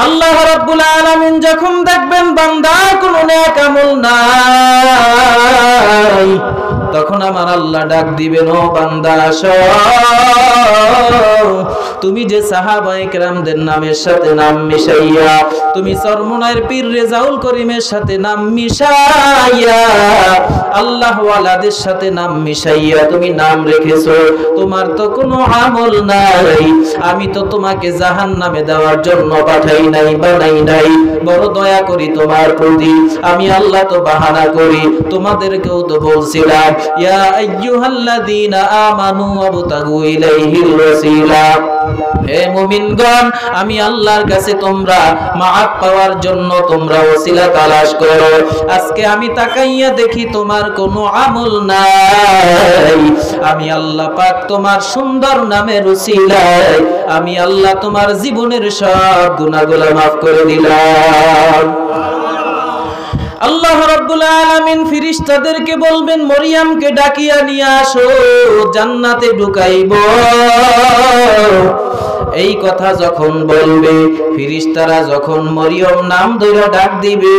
আল্লাহ রাব্বুল আলামিন যখন দেখবেন বান্দার কোনো নেক আমল নাই, তখন আমার আল্লাহ ডাক দিবেন, ও বান্দা আসো, তুমি যে সাহাবায়ে কেরামদের নামের সাথে নাম মিশাইয়া, তুমি চরমনায়ের পীর রেজাউল করিমের সাথে নাম মিশাইয়া, আল্লাহ ওয়ালাদের সাথে নাম মিশাইয়া তুমি নাম রেখেছো, তোমার তো কোনো আমল নাই, আমি তো তোমাকে জাহান্নামে দেওয়ার জন্য পাঠাই নাই, বানাই নাই, বড় দয়া করি তোমার প্রতি, আমি আল্লাহ তো বাহানা করি, তোমাদেরকেও তো বলছিলাম ইয়া আইয়ুহাল্লাযীনা আমানু ওয়াবতাগু ইলাইহিল ওয়াসিলা, হে মুমিনগণ আমি আল্লাহর কাছে তোমরা মাআফ পাওয়ার জন্য তোমরা ওসিলা তালাশ করো। আজকে আমি তাকাইয়া দেখি তোমার কোনো আমল নাই, আমি আল্লাহ পাক তোমার সুন্দর নামের ওসিলায় আমি আল্লাহ তোমার জীবনের সব গুনাহগুলো মাফ করে দিলাম। আল্লাহ রাব্বুল আলামিন ফেরেশতাদেরকে বলবেন মরিয়মকে ডাকিয়া নিয়ে আসো, জান্নাতে ঢুকাইব। এই কথা যখন বলবে, ফেরেশতারা যখন মরিয়ম নাম ধরে ডাক দিবে,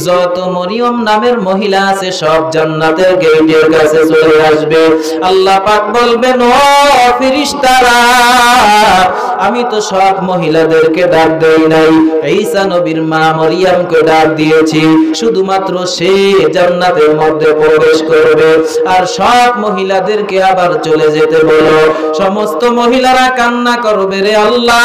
যত মরিয়ম নামের মহিলা আছে সব জান্নাতের গেটের কাছে চলে আসবে। আল্লাহ পাক বলবেন ও ফেরেশতারা, আমি তো সব মহিলাদেরকে ডাক দেই নাই, ঈসা নবীর মা মরিয়মকে ডাক দিয়েছি, শুধুমাত্র সে জান্নাতের মধ্যে প্রবেশ করবে, আর সব মহিলাদেরকে আবার চলে যেতে বলো। সমস্ত মহিলারা কান্না করবে, রে আল্লাহ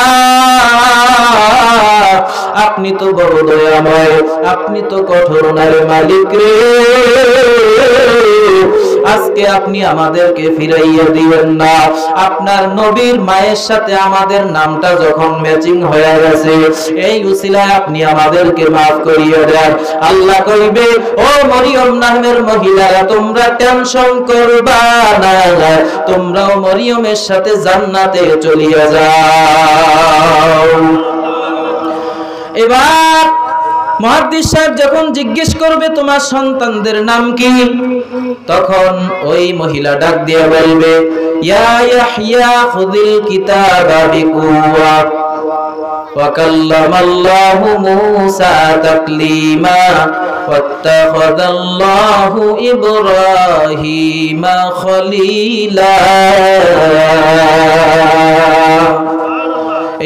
আপনি তো বড় দয়াময়, আপনি তো কঠোর নারে মালিক রে, আজকে আপনি আমাদেরকে ফিরাইয়া দিবেন না। আপনার নবীর মায়ের সাথে আমাদের নামটা যখন ম্যাচিং হয়ে গেছে, এই উসিলায় আপনি আমাদেরকে মাফ করিয়ে দেন। আল্লাহ কইবে ও মরিয়ম নামের মহিলারা তোমরা টেনশন করবা না, তোমরাও মরিয়মের সাথে জান্নাতে চলিয়া যাও। এবার মুহাদ্দিস সাহেব যখন জিজ্ঞেস করবে তোমার সন্তানদের নাম কি, তখন ওই মহিলা ডাক দিয়ে বলবে ইয়া ইয়াহইয়া খুযিল কিতাবা বিকুওয়া ওয়া কাল্লামাল্লাহু মূসা তাকলিমা ওয়াত্তাখাযাল্লাহু ইব্রাহিমা খলীলা।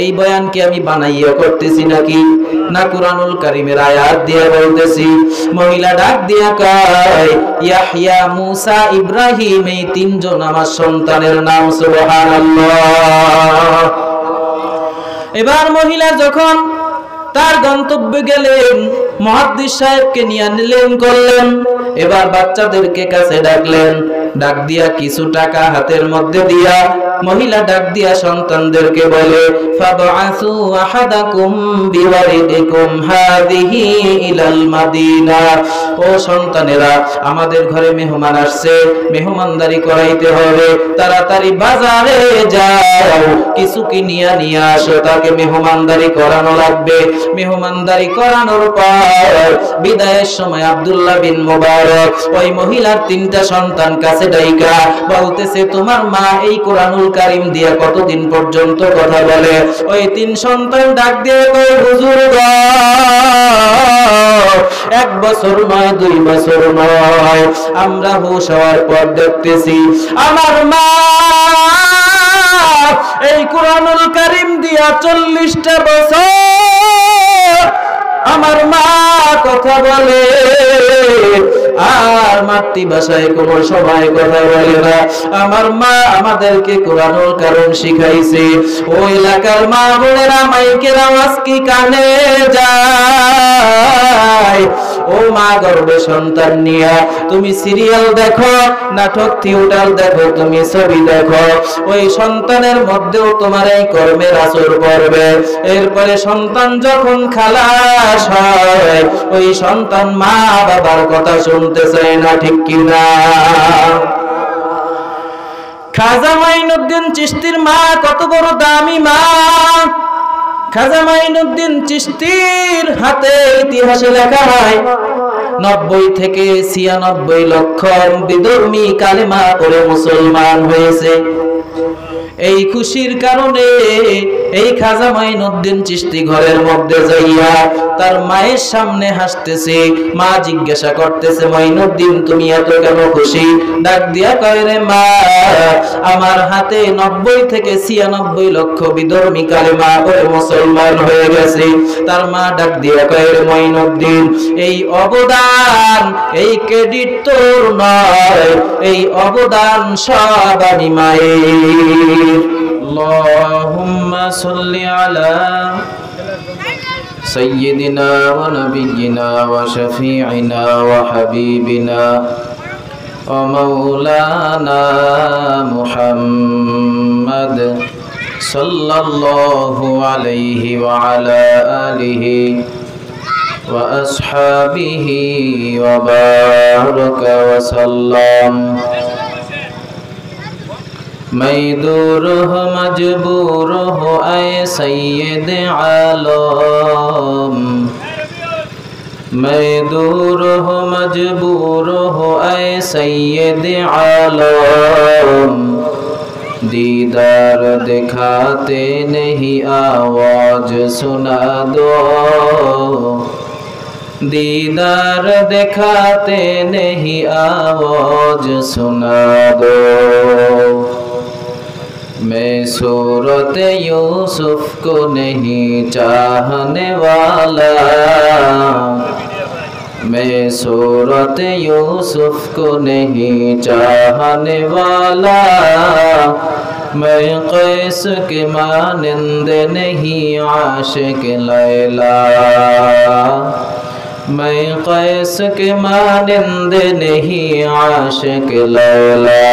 এই বয়ান কি আমি বানাইয়া করতেছি নাকি, না কুরআনুল কারীমের আয়াত দিয়ে বলতেছি? মহিলা ডাক দিয়া কয় ইয়াহইয়া মূসা ইব্রাহিম এই তিনজন আমার সন্তানের নাম। সুবহানাল্লাহ। এবার মহিলা যখন তার গন্তব্যে গেলেন, মুহাদ্দিস সাহেবকে নিয়ে নিলেন করলেন, এবার বাচ্চাদেরকে কাছে ডাকলেন, ডাক দিয়া কিছু টাকা হাতের মধ্যে দিয়া মহিলা ডাক দিয়া সন্তানদেরকে বলে ফাবআসু আহাদাকুম বিওয়ালিদিকুম হাযিহি ইলাল মাদিনা। ও সন্তানেরা, আমাদের ঘরে মেহমান আসছে, মেহমানদারি করাইতে হবে, তাড়াতাড়ি বাজারে যাও, কিছু কিনিয়া নিয়ে আসো, তাকে মেহমানদারি করানো লাগবে। মেহমানদারি করানোর পর বিদায়ের সময় আব্দুল্লাহ বিন মুবারক ওই মহিলার তিনটা সন্তান কাছে ডাইকা বলতেছে তোমার মা এই কোরআনুল কারীম দিয়ে কতদিন পর্যন্ত কথা বলে? ওই তিন সন্তান ডাক দিয়ে কই হুজুর গো, 1 বছর নয় 2 বছর নয়, আমরা হুঁশ হওয়ার পর দেখতেছি আমার মা এই কোরআনুল কারীম দিয়া 40টা বছর আমার মা কথা বলে, আর মাতৃভাষায় কোনো সময় কথা বলে না। আমার মা আমাদেরকে কোরআনুল কারীম শিখাইছে। ওই এলাকার মা বোনেরা মাইকের আওয়াজ কি কানে যায়? ও মা গর্ভে সন্তান নিয়া তুমি সিরিয়াল দেখো, নাটক থিয়েটার দেখো, তুমি ছবি দেখো, ওই সন্তানের মধ্যেও তোমার এই কর্মের আসর পড়বে। এরপরে সন্তান যখন খালাস হয়, ওই সন্তান মা বাবার কথা শুনতে চায় না, ঠিক কিনা? খাজা মাইনুদ্দিন চিশতির মা কত বড় দামি মা! খাজা মাইনুদ্দিন চিশতির হাতে ইতিহাসে লেখা হয় 90 থেকে 96 লক্ষ বিধর্মী কালেমা পড়ে মুসলমান হয়েছে। এই খুশির কারণে এই খাজা মাইনুদ্দিন চিশতি ঘরের মধ্যে যাইয়া তার মায়ের সামনে হাসতেছে। মা জিজ্ঞাসা করতেছে, মাইনুদ্দিন তুমি এত কেন খুশি? ডাক দিয়া কয়, রে মা, আমার হাতে 90 থেকে 96 লক্ষ বিধর্মী কালেমা পড়ে মুসলমান হয়ে গেছে। তার মা ডাক দিয়া কয়, রে মাইনুদ্দিন, এই অবদান, এই ক্রেডিট তোর নয়, এই অবদান সব আমি মায়ের। আল্লাহুম্মা সাল্লি আলা সাইয়্যিদিনা ওয়া নাবিয়্যিনা ওয়া শাফিঈনা ওয়া হাবিবিনা ওয়া মাওলানা মুহাম্মাদ সাল্লাল্লাহু আলাইহি ওয়া আলা আলিহি ওয়া আসহাবিহি ওয়া বারাকা ওয়া সাল্লাম। मैं दूर हो मजबूर हो ऐ सैयद आलम, मैं दूर हो मजबूर हो ऐ सैयद आलम, दीदार दिखाते नहीं आवाज सुना दो, दीदार दिखाते नहीं आवाज सुना दो। मैं सूरत यूसुफ को नहीं चाहने वाला, मैं सूरत यूसुफ को नहीं चाहने वाला, मैं कैस के मानिंद नहीं आशिक लैला, मैं कैस के मानिंद नहीं आशिक लैला,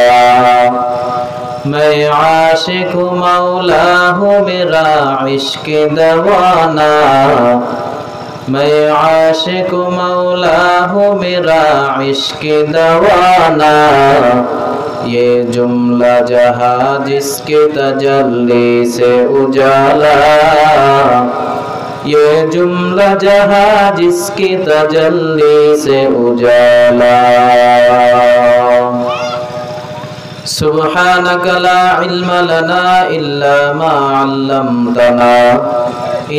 मैं आशिक हूँ मौला हूँ मेरा इश्क दवाना, मैं आशिक हूँ मौला हूँ मेरा इश्क दवाना, ये जुमला जहाँ जिसके तजल्ली से उजाला, ये जुमला जहाँ जिसकी तजल्ली से उजाला। सुब्हानक ला इल्म लना इल्ला मा अल्लमतना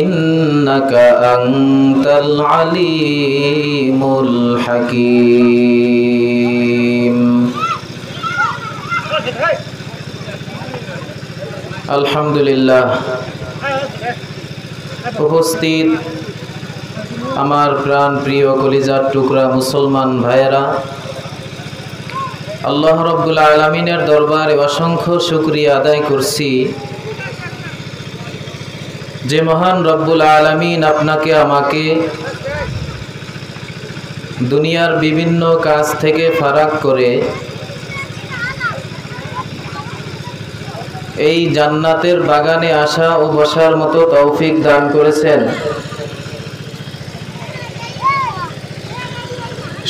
इन्नका अंतल अलीमुल हकीम। अल्हम्दुलिल्लाह। उपस्थित আমার প্রাণ প্রিয় কলিজার টুকরা মুসলমান ভাইয়েরা, আল্লাহ রাব্বুল আলামিনের দরবারে অসংখ্য শুকরিয়া আদায় করছি যে মহান রব্বুল আলামিন আপনাকে আমাকে দুনিয়ার বিভিন্ন কাজ থেকে ফারাক করে এই জান্নাতের বাগানে আসা ও বসার মতো তৌফিক দান করেছেন।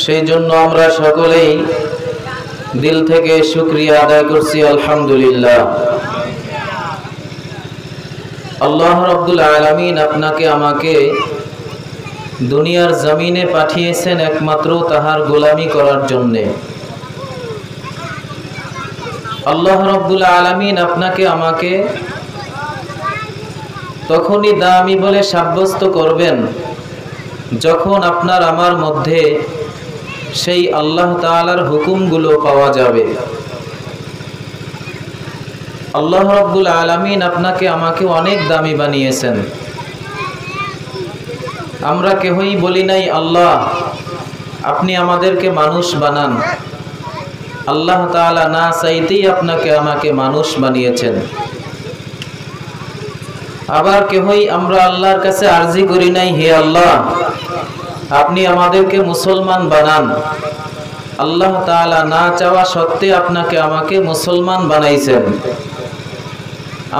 সেই জন্য আমরা সকলেই দিল থেকে শুকরিয়া আদায় করছি, আলহামদুলিল্লাহ। আল্লাহ রাব্বুল আলামিন আপনাকে আমাকে দুনিয়ার জমিনে পাঠিয়েছেন একমাত্র তাহার গোলামি করার জন্যে। আল্লাহ রাব্বুল আলামিন আপনাকে আমাকে তখনই দামি বলে সাব্যস্ত করবেন যখন আপনার আমার মধ্যে সেই আল্লাহ তাআলার হুকুমগুলো পাওয়া যাবে। আল্লাহ রাব্বুল আলামিন আপনাকে আমাকে অনেক দামি বানিয়েছেন। আমরা কেউই বলি নাই আল্লাহ আপনি আমাদেরকে মানুষ বানান। আল্লাহ তাআলা না চাইতেই আপনাকে আমাকে মানুষ বানিয়েছেন। আবার কেউই আমরা আল্লাহর কাছে আরজি করি নাই, হে আল্লাহ আপনি আমাদেরকে মুসলমান বানান। আল্লাহ তাআলা না চাওয়া সত্ত্বে আপনাকে আমাকে মুসলমান বানাইছেন।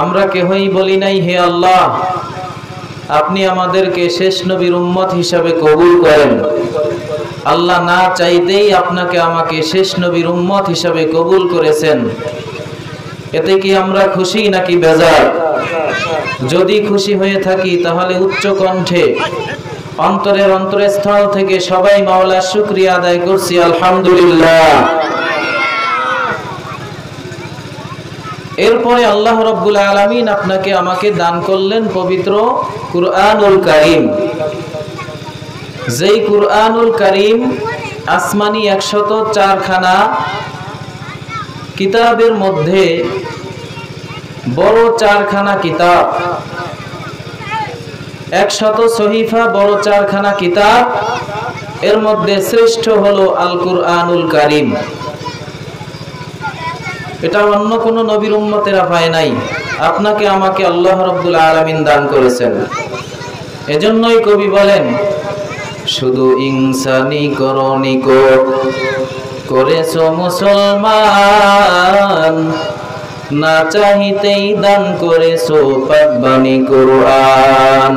আমরা কেউই বলি নাই, হে আল্লাহ আপনি আমাদেরকে শেষ নবীর উম্মত হিসাবে কবুল করেন। আল্লাহ না চাইতেই আপনাকে আমাকে শেষ নবীর উম্মত হিসাবে কবুল করেছেন। এতে কি আমরা খুশি নাকি বেজার? যদি খুশি হয়ে থাকি তাহলে উচ্চ কণ্ঠে অন্তরের অন্তরস্থল থেকে সবাই মাওলার শুকরিয়া আদায় করছি, আলহামদুলিল্লাহ। এরপরে আল্লাহ রাব্বুল আলামিন আপনাকে আমাকে দান করলেন পবিত্র কুরআনুল কারীম। যেই কুরআনুল কারীম আসমানি 104 খানা কিতাবের মধ্যে বড় 4 খানা কিতাব, 100 সহিফা বড় 4 খানা কিতাব, এর মধ্যে শ্রেষ্ঠ হলো আল কুরআনুল কারীম। এটা অন্য কোন নবীর উম্মতেরা পায় নাই, আপনাকে আমাকে আল্লাহ রাব্বুল আলামিন দান করেছেন। এজন্যই কবি বলেন, শুধু ইনসানি করণী করেছো মুসলমান, না চাহিতেই দান করেছো পাকবাণী কুরআন।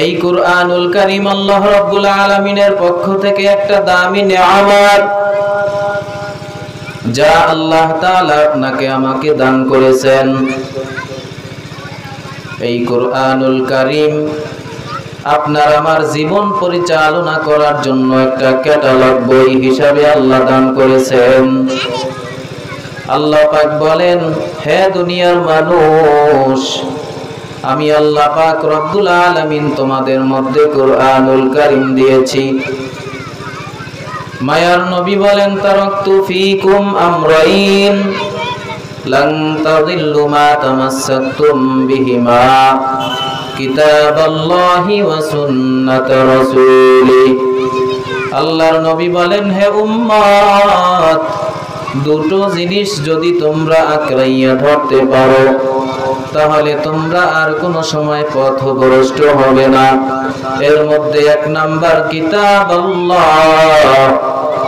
এই কুরআনুল কারীম আল্লাহ রাব্বুল আলামিনের পক্ষ থেকে একটা দামি নিয়ামত, যা আল্লাহ তাআলা আপনাকে আমাকে দান করেছেন। এই কুরআনুল কারীম আপনার আমার জীবন পরিচালনা করার জন্য একটা ক্যাটালগ বই হিসাবে আল্লাহ দান করেছেন। আল্লাহ পাক বলেন, হে দুনিয়ার মানুষ, আমি আল্লাহ পাক রব্বুল আলামিন তোমাদের মধ্যে কুরআনুল কারীম দিয়েছি। মায়ার নবী বলেন, তারাকতু ফীকুম আমরাইন লান তাদিল্লু মা তামাসসাকতুম বিহিমা কিতাবাল্লাহি ওয়া সুন্নাত রাসূলি। আল্লাহর নবী বলেন, হে উম্মত, দুটো জিনিস যদি তোমরা আঁকড়াইয়া ধরতে পারো, তাহলে তোমরা আর কোনো সময় পথভ্রষ্ট হবে না। এর মধ্যে 1 নাম্বার কিতাবাল্লাহ,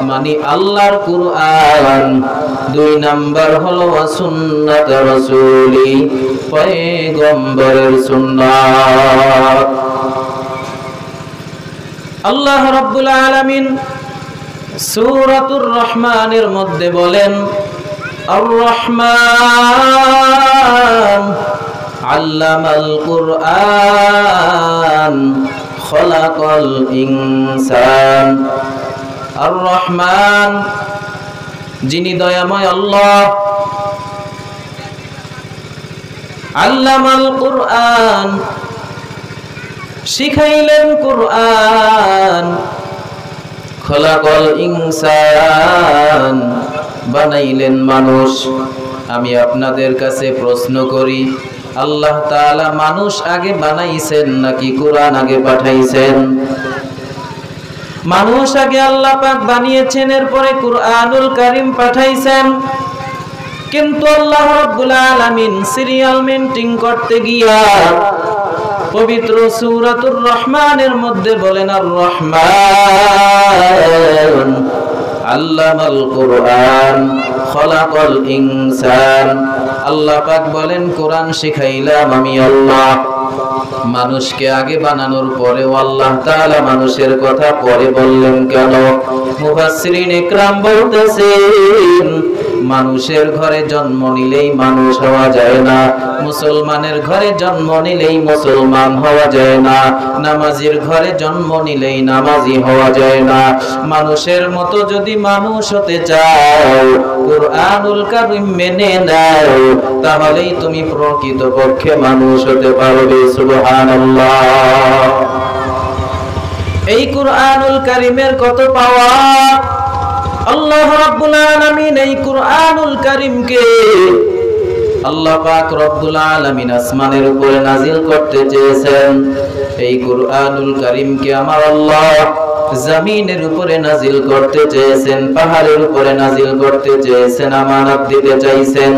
মানে আল্লাহর কুরআন। 2 নাম্বার হলো সুন্নাত রাসূলি, পয়গম্বরের সুন্নাত। আল্লাহ রাব্বুল আলামিন সূরাতুর রহমানের মধ্যে বলেন, আর রহমান আল্লামাল কুরআন খলাকাল ইনসান। আর রহমান, যিনি দয়াময় আল্লাহ, আল্লামাল কুরআন, শিখাইলেন কুরআন, খলাকাল ইনসান, বানাইলেন মানুষ। আমি আপনাদের কাছে প্রশ্ন করি, আল্লাহ তাআলা মানুষ আগে বানাইছেন নাকি কুরআন আগে পাঠাইছেন? মানুষ আগে আল্লাহ পাক বানিয়েছেন, এরপরে কুরআনুল কারীম পাঠাইছেন। কিন্তু আল্লাহ রাব্বুল আলামিন সিরিয়াল মেইনটেইন করতে গিয়া পবিত্র সূরাতুর রহমানের মধ্যে বলেন, আর রহমান আল্লামাল কুরআন খলাকাল ইনসান। আল্লাহ পাক বলেন, কোরআন শিখাইলাম আমি আল্লাহ। মানুষকে আগে বানানোর পরেও আল্লাহ তাআলা মানুষের কথা পরে বললেন কেন? মুফাসসিরিন ইকরাম বলতেছেন, মানুষের ঘরে জন্ম নিলেই মানুষ হওয়া যায় না, মুসলমানের ঘরে জন্ম নিলেই মুসলমান হওয়া যায় না, নামাজির ঘরে জন্ম নিলেই নামাজি হওয়া যায় না। মানুষের মতো যদি মানুষ হতে চাও, কুরআনুল কারীম মেনে নাও, তাহলেই তুমি প্রকৃতপক্ষে মানুষ হতে পারবে। সুবহানাল্লাহ। এই কুরআনুল কারীমের কত পাওয়া! আল্লাহ রাব্বুল আলামিন এই কুরআনুল কারীমকে আল্লাহ পাক রব্বুল আলামিন আসমানের উপরে নাজিল করতে চেয়েছেন। এই কুরআনুল কারীমকে আমার আল্লাহ জমিনের উপরে নাজিল করতে চেয়েছেন, পাহাড়ের উপরে নাজিল করতে চেয়েছেন, আমানত দিতে চাইছেন।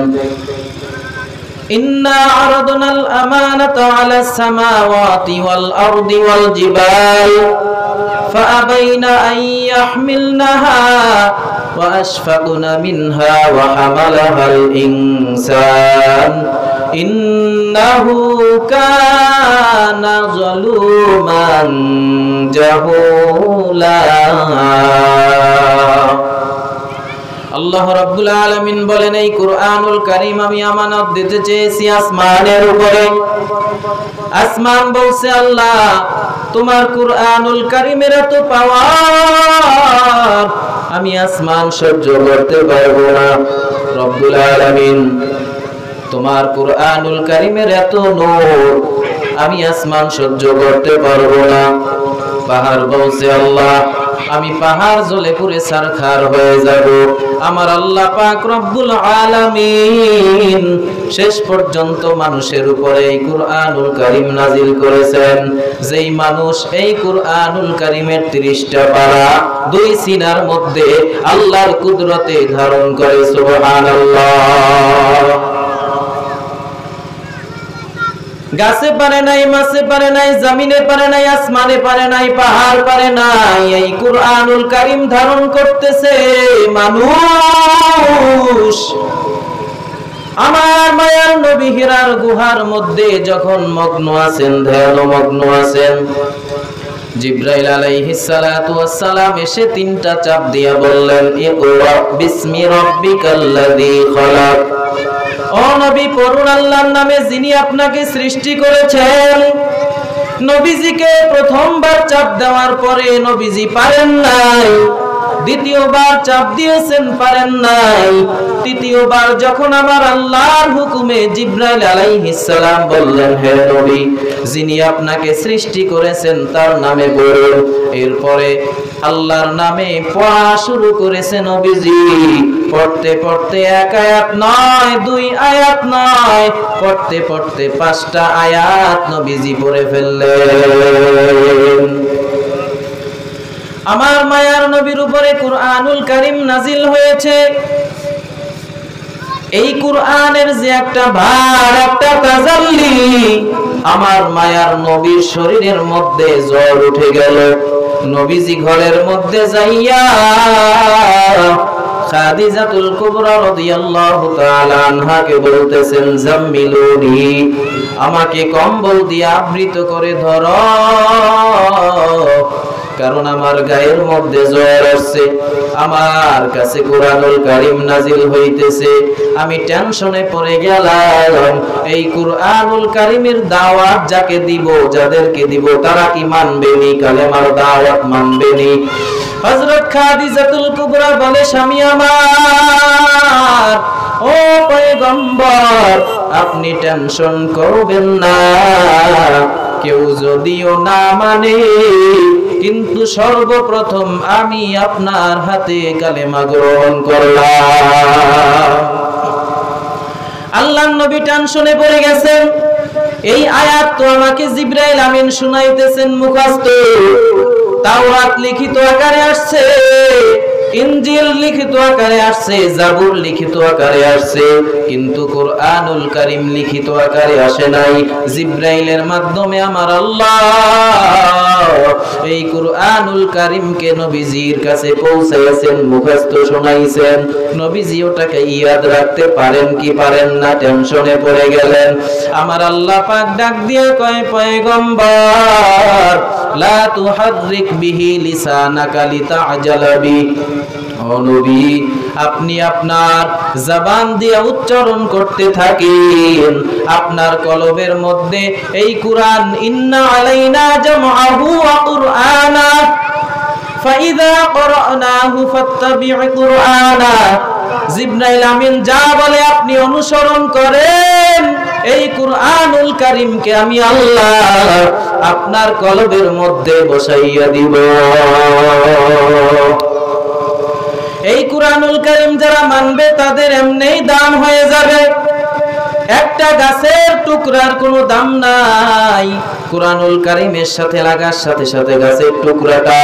ইন্না আরাদনাল আমানাতা আলাস সামাওয়াতি ওয়াল আরদি ওয়াল জিবাল فأبين أن يحملنها وأشفقن منها وحملها الإنسان إنه كان ظلوما جهولا। আল্লাহ রাব্বুল আলামিন বলেন এই কুরআনুল কারীম আমি আমানত দিতে চেয়েছি আসমানের উপরে। আসমান বলছে আল্লাহ তোমার কুরআনুল কারীমের এত পাওয়ার আমি আসমান সহ্য করতে পারবো না। রব্বুল আলামিন তোমার কুরআনুল কারীমের এত নূর আমি আসমান সহ্য করতে পারবো না। পাহাড় বলছে আল্লাহ আমি পাহাড় জ্বলে পুড়ে ছারখার হয়ে যাব। আমার আল্লাহ পাক রব্বুল আলামিন শেষ পর্যন্ত মানুষের উপরে এই কুরআনুল কারীম নাজিল করেছেন। যেই মানুষ এই কুরআনুল কারীমের 30টা পারা 2 সিনার মধ্যে আল্লাহর কুদরতে ধারণ করে। সুবহানাল্লাহ। গাছে পারে নাই, মাছে পারে নাই, জমিনে পারে নাই, আসমানে পারে নাই, পাহাড় পারে নাই, এই কুরআনুল কারীম ধারণ করতেছে মানুষ। আমার মায়ার নবী হীরার গুহার মধ্যে যখন মগ্ন আছেন, ধ্যানমগ্ন আছেন, জিবরাইল আলাইহিস সালাতু ওয়াস সালাম এসে 3টা চাপ দিয়া বললেন ইকরা বিসমি রাব্বিকাল্লাযী খলাক। ও নবী পড়ুন আল্লাহর নামে যিনি আপনাকে সৃষ্টি করেছেন। নবীজিকে প্রথমবার চাপ দেওয়ার পরে নবীজি পারেন নাই, দ্বিতীয়বার চাপ দিয়েছেন পারেন নাই, তৃতীয়বার যখন আমার আল্লাহর হুকুমে জিবরাইল আলাইহিস সালাম বললেন হে নবী যিনি আপনাকে সৃষ্টি করেছেন তার নামে পড়ুন। এরপরে আল্লাহর নামে পড়া শুরু করেছে নবীজি। পড়তে পড়তে 1 আয়াত নয়, 2 আয়াত নয়, পড়তে পড়তে 5টা আয়াত নবীজি পড়ে ফেললেন। আমার মায়ার নবীর উপরে কুরআনুল কারীম নাজিল হয়েছে। এই কুরআনের যে একটা ভার, একটা তাজাল্লি, আমার মায়ার নবীর শরীরের মধ্যে জ্বর উঠে গেল। নবীজি ঘরের মধ্যে যাইয়া খাদিজাতুল কুবরা রাদিয়াল্লাহু তাআলা আনহাকে বলতেছেন জাম্মিলুনি, আমাকে কম্বল দিয়ে আবৃত করে ধরো, কারণ আমার গায়ের মধ্যে জ্বর আসছে, আমার কাছে কুরআনুল কারীম নাজিল হইতেছে, আমি টেনশনে পড়ে গেলাম। এই কুরআনুল কারীমের দাওয়াত যাকে দিব, যাদেরকে দিব তারা কি মানবে নি? কালেমার দাওয়াত মানবে নি? হযরত খাদিজাতুল কুবরা বলে স্বামী আমার, ও পয়গম্বর আপনি টেনশন করবেন না, কেউ যদিও না মানে কিন্তু সর্বপ্রথম আমি আপনার হাতে কালেমা গ্রহণ করলাম। আল্লাহর নবী টেনশনে পড়ে গেছেন। এই আয়াত তো আমাকে জিবরাইল আমিন শুনাইতেছেন মুখস্থ, তাওরাত লিখিত আকারে আসছে, ইনজিল লিখিত আকারে আসছে, জাবুর লিখিত আকারে আসছে, কিন্তু কুরআনুল কারীম লিখিত আকারে আসে নাই। জিবরাইলের মাধ্যমে আমার আল্লাহ এই কুরআনুল কারীমকে নবীজির কাছে পৌঁছাইছেন, মুখস্থ শোনাইছেন। নবীজি ওটাকে ইয়াদ রাখতে পারেন কি পারেন না, টেনশনে পড়ে গেলেন। আমার আল্লাহ পাক ডাক দিয়ে কয় পয়গম্বর লা তুহাররিক বিহি লিসানাকা লিতাআজালা বি, ও নবী আপনি আপনার জবান দিয়ে উচ্চারণ করতে থাকেন, আপনার কলবের মধ্যে এই কুরআন ইন্না আলাইনা জামআহু ওয়া কুরআনা ফাইযা ক্বরানাহু ফাত্তাবি' কুরআনা, জিবরাইল আমিন যা বলে আপনি অনুসরণ করেন। এই কুরআনুল কারীমকে আমি আল্লাহ আপনার কলবের মধ্যে বসাইয়া দিব। এই কুরআনুল কারীম যারা মানবে তাদের এমনিই দাম হয়ে যাবে। একটা গাছের টুকরার কোনো দাম নাই, কুরআনুল কারীমের সাথে লাগার সাথে সাথে গাছের টুকরাটা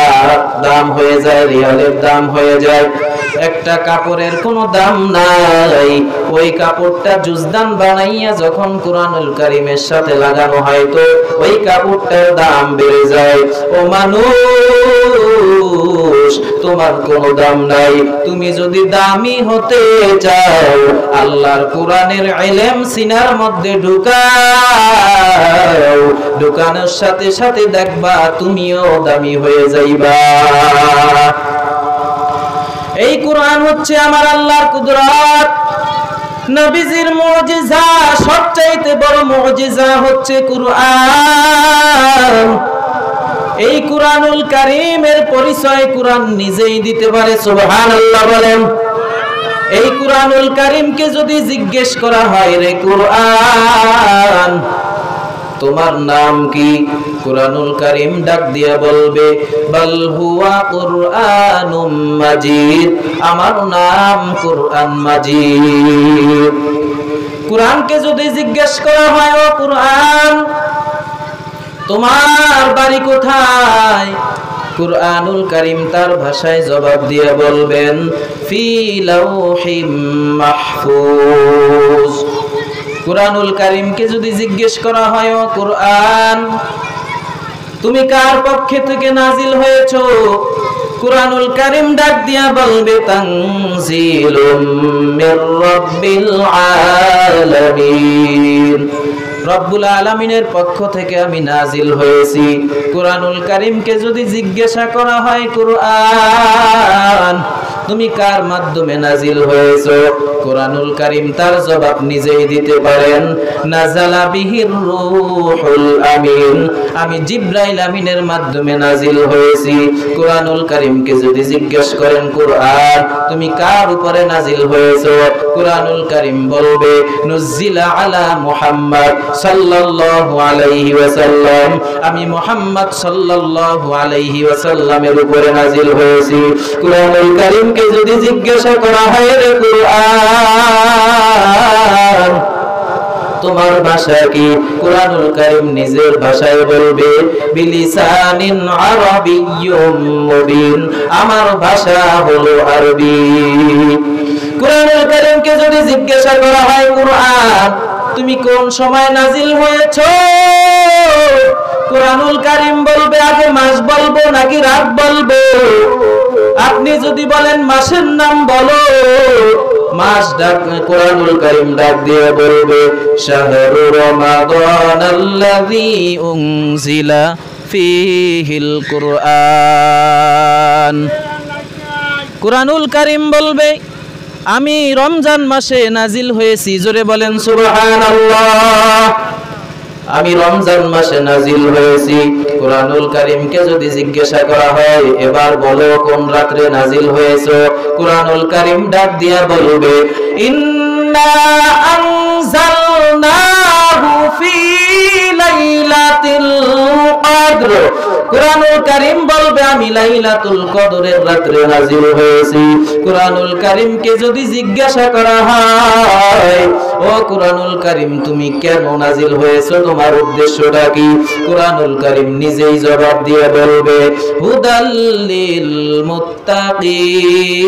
দাম হয়ে যায়, রিয়ালের দাম হয়ে যায়। একটা কাপড়ের কোনো দাম নাই, ওই কাপড়টা জুজদান বানাইয়া যখন কুরআনুল কারীমের সাথে লাগানো হয় তো ওই কাপড়টার দাম বেড়ে যায়। ও মানুষ তোমার কোনো দাম নাই, তুমি যদি দামি হতে চাও আল্লাহর কোরআনের ইলম সিনার মধ্যে ঢুকাও, ঢুকানোর সাথে সাথে দেখবা তুমিও দামি হয়ে যাইবা। এই কোরআন হচ্ছে আমার আল্লাহর কুদরত, নবীজির মুজিজা। সবচাইতে বড় মুজিজা হচ্ছে কোরআন। এই কোরআনুল কারীমের পরিচয় কোরআন নিজেই দিতে পারে। সুবহানাল্লাহ বলেন। এই কোরআনুল কারীমকে যদি জিজ্ঞেস করা হয়, রে কোরআন তোমার নাম কি? কোরআনুল কারীম ডাক দিয়া বলবে, বাল হুয়া কুরআনুম মাজিদ, আমার নাম কোরআন মাজিদ। কোরআনকে যদি জিজ্ঞেস করা হয়, ও কোরআন তোমার বাড়ি কোথায়? কুরআনুল কারীম তার ভাষায় জবাব দিয়ে বলবেন, ফি লাউহিম মাহফুজ। কুরআনুল কারীমকে যদি জিজ্ঞেস করা হয়, ও কুরআন তুমি কার পক্ষ থেকে নাজিল হয়েছো? কুরআনুল কারীম ডাক দিয়া বলবে, তানজিলুম মির রাব্বিল আলামিন, রব্বুল আলামিনের পক্ষ থেকে আমি নাজিল হয়েছি। কুরআনুল কারীমকে যদি জিজ্ঞাসা করা হয়, কুরআন তুমি কার মাধ্যমে নাজিল হয়েছো? কুরআনুল কারীম তার জবাব নিজেই দিতে পারেন, নাযালা বিহির রূহুল আমিন, আমি জিবরাইল আমিনের মাধ্যমে নাজিল হয়েছি। কুরআনুল কারীমকে যদি জিজ্ঞেস করেন, কুরআন তুমি কার উপরে নাজিল হয়েছো? কুরআনুল কারীম বলবে, নুজিলা আলা মুহাম্মদ সাল্লাল্লাহু আলাইহি ওয়াসাল্লাম, আমি মুহাম্মদ সাল্লাল্লাহু আলাইহি ওয়াসাল্লামের উপরে নাজিল হয়েছি। কুরআনুল কারীমকে যদি জিজ্ঞাসা করা হয়, রে কুরআন তোমার ভাষা কি? কুরআনুল কারীম নিজের ভাষায় বলবে, বিলিসানিন আরাবিয়্যুম মুবিন, আমার ভাষা হলো আরবি। কুরআনুল কারীমকে যদি জিজ্ঞাসা করা হয়, কুরআন তুমি কোন সময় নাজিল হয়েছো? কুরআনুল কারীম বলবে, আগে মাস বলবো নাকি রাত বলবো? আপনি যদি বলেন মাসের নাম বলো, মাস ডাক কুরআনুল কারীম ডাক দিয়ে বলবে, শাহরু রমাদানাল্লাযী উনজিলা ফীহিল কুরআন। কুরআনুল কারীম বলবে, আমি রমজান মাসে নাজিল হয়েছি। জোরে বলেন সুবহানাল্লাহ। আমি রমজান মাসে নাজিল হয়েছি। কুরআনুল কারীমকে যদি জিজ্ঞাসা করা হয়, এবার বলো কোন রাতে নাজিল হয়েছে? কুরআনুল কারীম ডাক দিয়া বলবে, ইন্না আনজালনাহু ফি লাইলাতিল কদর। কুরআনুল কারীম বলবে, আমি লাইলাতুল কদরের রাতে নাজিল হয়েছি। কুরআনুল কারীমকে যদি জিজ্ঞাসা করা হয়, ও কুরআনুল কারীম তুমি কেন নাজিল হয়েছো, তোমার উদ্দেশ্যটা কি? কুরআনুল কারীম নিজেই জবাব দিয়ে বলবে, হুদাল্লিল মুত্তাকিন,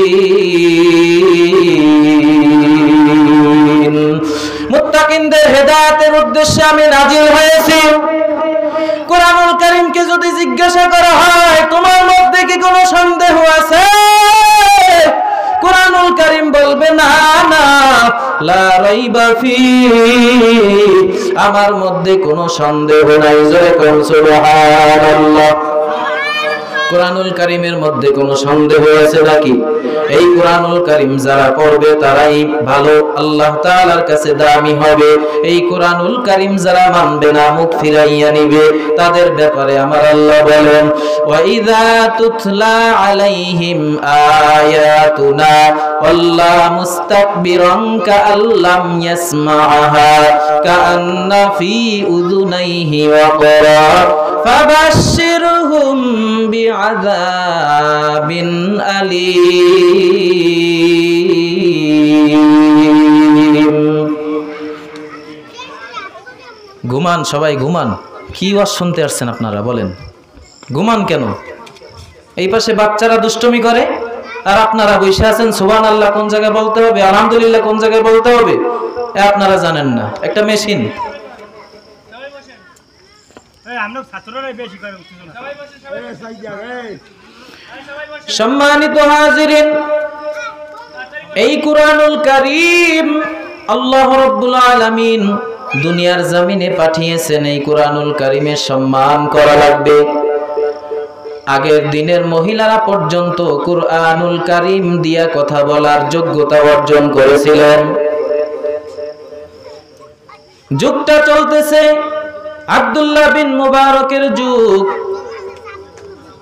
মুত্তাকিনদের হেদায়েতের উদ্দেশ্যে আমি নাজিল হয়েছি। কুরআনুল কারীমকে যদি জিজ্ঞাসা করা হয়, তোমার মধ্যে কি কোনো সন্দেহ আছে? কুরআনুল কারীম বলবে, না না, লা রাইবা ফি, আমার মধ্যে কোনো সন্দেহ নাই। জোরে কোন সুবহানাল্লাহ। কুরআনুল কারীমের মধ্যে কোনো সন্দেহ আছে নাকি? এই কুরআনুল কারীম যারা পড়বে তারাই ভালো, আল্লাহ তাআলার কাছে দামি হবে। এই কুরআনুল কারীম যারা মানবে না, মুখ ফিরাইয়া নিবে, তাদের ব্যাপারে আমার আল্লাহ বলেন, ওয়া ইযা তুতলা আলাইহিম আয়াতুনা ওয়াল্লা মুস্তাকবিরান কাআল্লাম ইয়াসমাআহা কাআন্না ফি উযুনাইহি ওয়াকরা ফাবাশশিরহুম বিআযাবিন আলীম। ঘুমান, সবাই ঘুমান। কি ওয়াজ শুনতে আসছেন আপনারা? বলেন ঘুমান কেন? এই পাশে বাচ্চারা দুষ্টমি করে, আর আপনারা বসে আছেন। সুবহানাল্লাহ কোন জায়গায় বলতে হবে, আলহামদুলিল্লাহ কোন জায়গায় বলতে হবে, আপনারা জানেন না। একটা মেশিন। সম্মানিত হাজিরিন, এই কুরআনুল কারীম আল্লাহ রাব্বুল আলামিন দুনিয়ার জমিনে পাঠিয়েছেন। এই কুরআনুল কারীমের সম্মান করা লাগবে। আগের দিনের মহিলারা পর্যন্ত কুরআনুল কারীম দিয়া কথা বলার যোগ্যতা অর্জন করেছিলেন। যুগটা চলতেছে আব্দুল্লাহ বিন মুবারকের যুগ।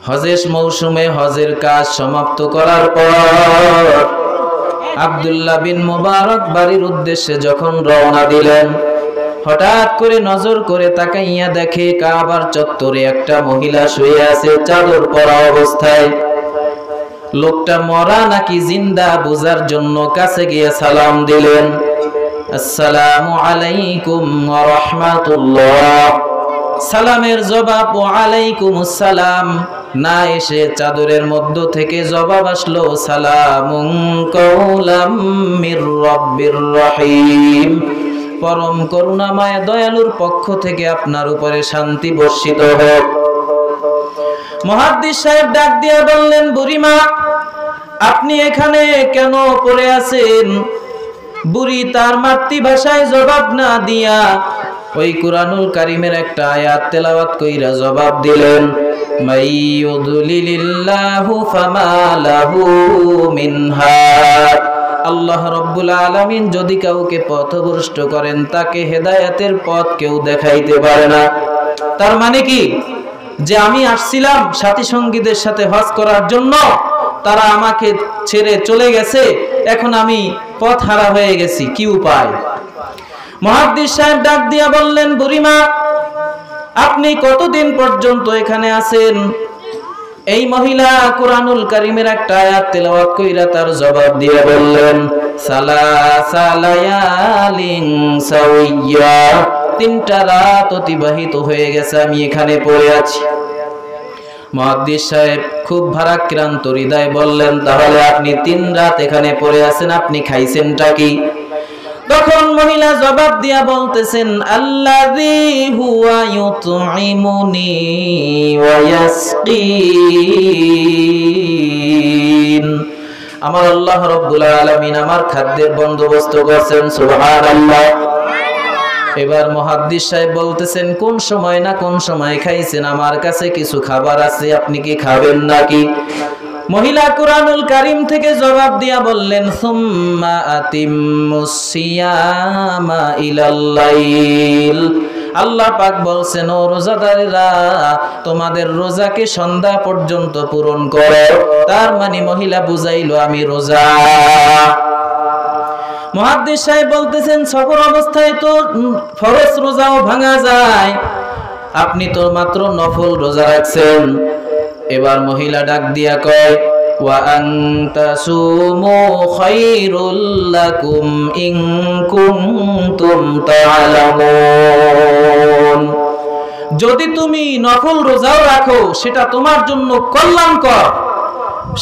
হজের মৌসুমে হজের কাজ সমাপ্ত করার পর আব্দুল্লাহ বিন মুবারক বাড়ির উদ্দেশ্যে যখন রওনা দিলেন, হঠাৎ করে নজর করে তাকাইয়া দেখে কাবার চত্বরে একটা মহিলা শুয়ে আছে চাদর পরা অবস্থায়। লোকটা মরা নাকি জিন্দা বোঝার জন্য কাছে গিয়ে সালাম দিলেন, আসসালামু আলাইকুম ওয়া রাহমাতুল্লাহ। সালামের জবাব ওয়া আলাইকুমুস সালাম না এসে চাদরের মধ্য থেকে জবাব আসলো, সালামুন কাওলাম মির রাব্বির রহিম। পরম করুণাময় দয়ালুর পক্ষ থেকে আপনার উপরে শান্তি বর্ষিত হোক। মুহাদ্দিস সাহেব ডাক দিয়ে বললেন, বুড়িমা আপনি এখানে কেন পড়ে আছেন? বুড়ি তার মাতৃভাষায় জবাব না দিয়া ওই কুরআনুল কারীমের একটা আয়াত তেলাওয়াত কইরা জবাব দিলেন, মাইয়ুদলিলিল্লাহু ফামা লাহু মিন হাদ। আল্লাহ রাব্বুল আলামিন যদি কাউকে পথভ্রষ্ট করেন তাকে হেদায়েতের পথ কেউ দেখাইতে পারে না। তার মানে কি, যে আমি আসছিলাম সাথী সঙ্গীদের সাথে হজ করার জন্য, তারা আমাকে ছেড়ে চলে গেছে, এখন আমি পথ হারা হয়ে গেছি, কি উপায়? মুহাদ্দিস সাহেব ডাক দিয়া বললেন, বুড়িমা আপনি কতদিন পর্যন্ত এখানে আছেন? এই মহিলা কুরআনুল কারীমের একটা আয়াত তেলাওয়াত কইরা তার জবাব দিয়ে বললেন, সালাসা লায়ালিন সাওয়্যা। 3টা রাত অতিবাহিত হয়ে গেছে আমি এখানে পড়ে আছি। মুহাদ্দিস সাহেব খুব ভারাক্রান্ত হৃদয়ে বললেন, তাহলে আপনি 3 রাত এখানে পড়ে আছেন, আপনি খাইছেনটা কি? তখন মহিলা জবাব দিয়া বলতেছেন, আল্লাযী হুয়া ইউতঈমুনি ওয়া ইয়াসকিন। আমার আল্লাহ রাব্বুল আলামিন আমার খাদ্যের বন্দোবস্ত করেছেন। সুবহানাল্লাহ। এবার মুহাদ্দিস সাহেব বলতেছেন, কোন সময় না কোন সময় খাইছেন, আমার কাছে কিছু খাবার আছে, আপনি কি খাবেন নাকি? মহিলা কুরআনুল কারীম থেকে জবাব দিয়া বললেন, সুম্মা আতিম্মুস সিয়ামা ইলাল লাইল। আল্লাহ পাক বলছেন, ও রোজাদারেরা তোমাদের রোজাকে সন্ধ্যা পর্যন্ত পূরণ করো। তার মানে মহিলা বুঝাইলো আমি রোজা। মুহাদ্দিস সাহেব বলতেছেন, সফর অবস্থায় তো ফরজ রোজাও ভাঙা যায়, আপনি তো মাত্র নফল রোজা রাখছেন। এবার মহিলা ডাক দিয়া কয়, ওয়া আনতাসুমু খায়রুল লাকুম ইন কুনতুম তা'লামুন। যদি তুমি নফল রোজাও রাখো সেটা তোমার জন্য কল্যাণকর,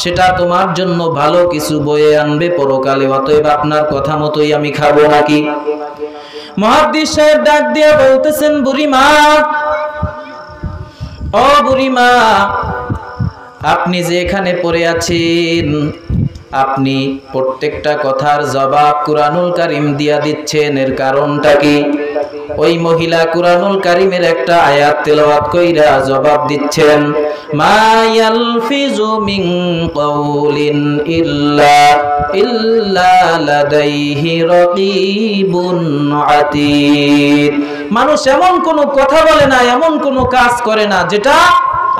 সেটা তোমার জন্য ভালো কিছু বয়ে আনবে পরকালে, অতএব আপনার কথা মতোই আমি খাবো নাকি? মুহাদ্দিস সাহেব ডাক দিয়ে বলতেছেন, বুড়িমা ও বুড়িমা আপনি যে এখানে পড়ে আছেন, আপনি প্রত্যেকটা কথার জবাব কুরআনুল কারীম দিয়া দিচ্ছেন, এর কারণটা কি? ওই মহিলা কুরআনুল কারীমের একটা আয়াত তেলাওয়াত কইরা জবাব দিচ্ছেন, মা ইয়ালফিজু মিন কাউলিন ইল্লা লাদাইহি রাকীবুন আতীদ। মানুষ এমন কোন কথা বলে না, এমন কোন কাজ করে না যেটা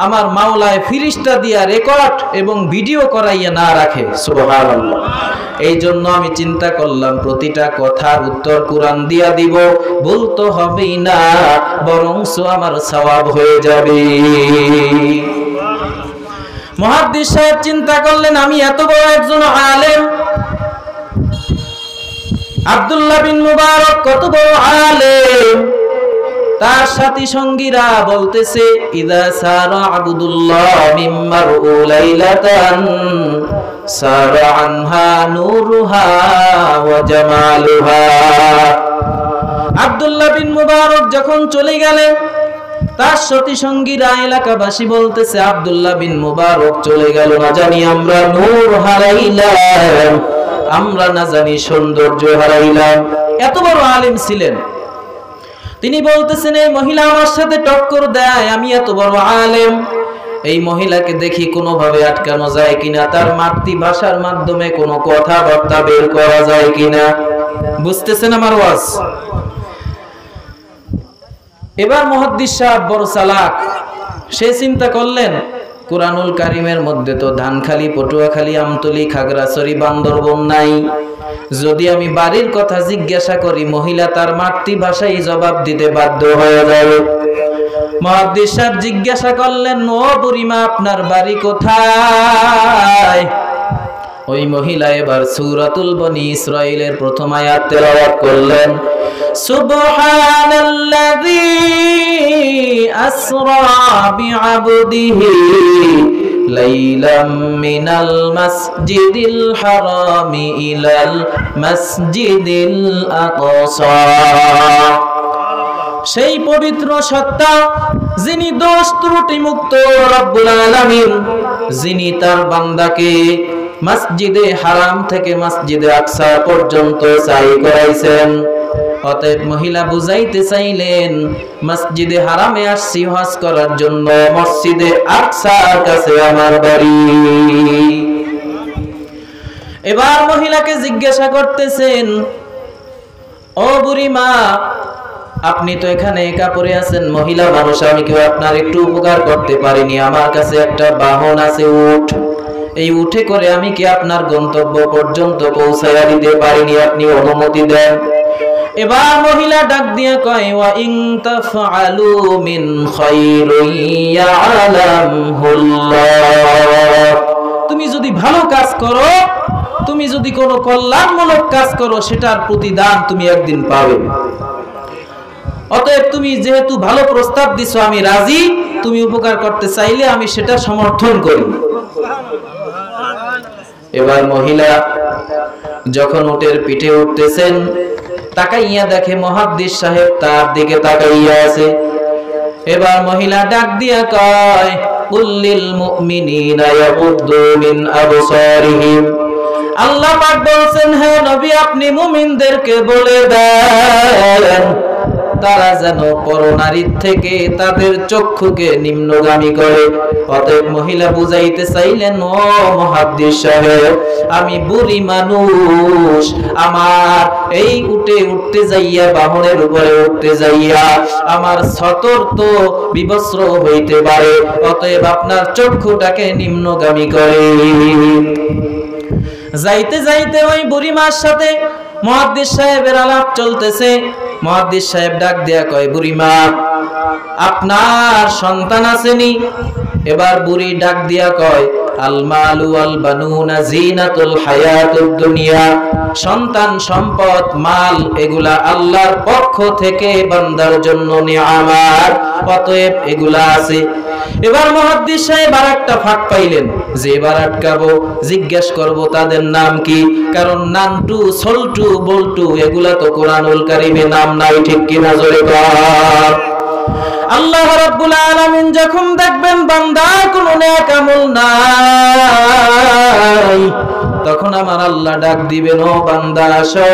আমার মাওলায় ফিরিস্তা দিয়া রেকর্ড এবং ভিডিও করাইয়া না রাখে। সুবহানাল্লাহ। এই জন্য আমি চিন্তা করলাম প্রতিটা কথার উত্তর কুরআন দিয়া দিব, ভুল তো হবেই না, বরংস আমার সওয়াব হয়ে যাবে। মুহাদ্দিস সাহেব চিন্তা করলেন, আমি এত বড় একজন আলেম, আব্দুল্লাহ বিন মুবারক কত বড় আলেম, তার সাথী সঙ্গীরা বলতেছে, ইদা সারা আবদুল্লাহ মিম্মার উলাইলাতান সারা আনহা নূরুহা ওয়া জামালুহা। আব্দুল্লাহ বিন মুবারক যখন চলে গেলেন, তার সাথী সঙ্গীরা এলাকাবাসী বলতেছে, আব্দুল্লাহ বিন মুবারক চলে গেল, না জানি আমরা নূর হারাইলাম, আমরা না জানি সৌন্দর্য হারাইলাম। এত বড় আলেম ছিলেন। তিনি বলতেছেন, এই মহিলা আমার সাথে টক্কর দেয়, আমি এত বড় আলেম, এই মহিলাকে দেখি কোনোভাবে আটকানো যায় কিনা, তার মাতৃভাষার মাধ্যমে কোনো কথাবার্তা বের করা যায় কিনা। বুঝতেছেন আমার ওয়াজ? এবার মুহাদ্দিস সাহেব বড় চালাক, সে চিন্তা করলেন কুরআনুল কারীমের মধ্যে তো ধানখালি, পটুয়াখালী, আমতলী, খাগড়াছড়ি, বান্দরবন নাই। যদি আমি বাড়ির কথা জিজ্ঞাসা করি, মহিলা তার মাতৃভাষায় জবাব দিতে বাধ্য হয়ে যাবে। মুহাদ্দিস সাহেব জিজ্ঞাসা করলেন, ও বুড়িমা, আপনার বাড়ি কোথায়? ওই মহিলা এবার সূরাতুল বনী ইসরাঈলের প্রথম আয়াত তেলাওয়াত করলেন, সুবহানাল্লাযী আসরা বিআবদিহি লাইলাম মিনাল মাসজিদিল হারামি ইলাল মাসজিদিল আকসা। সেই পবিত্র সত্তা যিনি দোষ ত্রুটি মুক্ত রব্বুল আলামিন, যিনি তার বান্দাকে মসজিদে হারাম থেকে মসজিদে আকসা পর্যন্ত সাই করাইছেন। অতএব মহিলা বুঝাইতে চাইলেন, মসজিদে হারামে আসছি হজ করার জন্য, মসজিদে আকসার কাছে আমার বাড়ি। এবার মহিলাকে জিজ্ঞাসা করতেছেন, ও বুড়িমা, আপনি তো এখানে একা পড়ে আছেন, মহিলা মানুষ, আমি কেউ আপনার একটু উপকার করতে পারিনি। আমার কাছে একটা বাহন আছে, উট। এই উঠে করে আমি কি আপনার গন্তব্য পর্যন্ত পৌঁছায়া দিতে পারিনি, আপনি অনুমতি দেন। এবার মহিলা ডাক দিয়ে কয়, ওয়া ইন তাফআলু মিন খায়রিন ইয়ালামহুল্লাহ। তুমি যদি ভালো কাজ করো, তুমি যদি কোনো কল্যাণমূলক কাজ করো, সেটার প্রতিদান তুমি একদিন পাবে। অতএব তুমি যেহেতু ভালো প্রস্তাব দিছো, আমি রাজি। তুমি উপকার করতে চাইলে আমি সেটা সমর্থন করি। এবার মহিলা যখন উটের পিঠে উঠতেছেন, তাকাইয়া দেখে মুহাদ্দিস সাহেব তার দিকে তাকাইয়া আছে। এবার মহিলা ডাক দিয়া কয়, কুল্লিল মুমিনিনা ইয়াগুদ্দু মিন আবসারিহিম। আল্লাহ পাক বলেন, হে নবী, আপনি মুমিনদেরকে বলে দেন তারা যেন পরনারীর থেকে তাদের চক্ষুকে নিম্নগামী করে। অতএব মহিলা বুঝাইতে চাইলেন, ও মুহাদ্দিস সাহেব, আমি বুড়ি মানুষ, আমার এই উঠতে যাইয়া, বাহনের উপরে উঠতে যাইয়া আমার সতর তো বিবস্ত্র হইতে পারে। অতএব আপনার চক্ষুটাকে নিম্নগামী করে। যাইতে যাইতে ওই বুড়িমার সাথে মুহাদ্দিস সাহেবের আলাপ চলতেছে। মুহাদ্দিস সাহেব ডাক দেয়া কয়, বুড়িমা, আপনার সন্তান আসেনি? এবার বুড়ি ডাক দিয়া কয়, আল মালু ওয়াল বানুনা জিনাতুল হায়াতুদ দুনিয়া। সন্তান, সম্পদ, মাল এগুলা আল্লাহর পক্ষ থেকে বান্দার জন্য নিয়ামত, অতএব এগুলা আছে। এবার মুহাদ্দিস সাহেব আরেকটা ফাঁক পাইলেন যে এবার আটকাবো, জিজ্ঞেস করব তাদের নাম কি, কারণ নান্টু, সল্টু, বল্টু এগুলা তো কোরআনুল কারীমে নাম নাই, ঠিক কিনা জোরে বল। আল্লাহ রাব্বুল আলামিন যখন দেখবেন বান্দার কোনো নেক আমল নাই, তখন আমার আল্লাহ ডাক দিবেন, ও বান্দা আসো,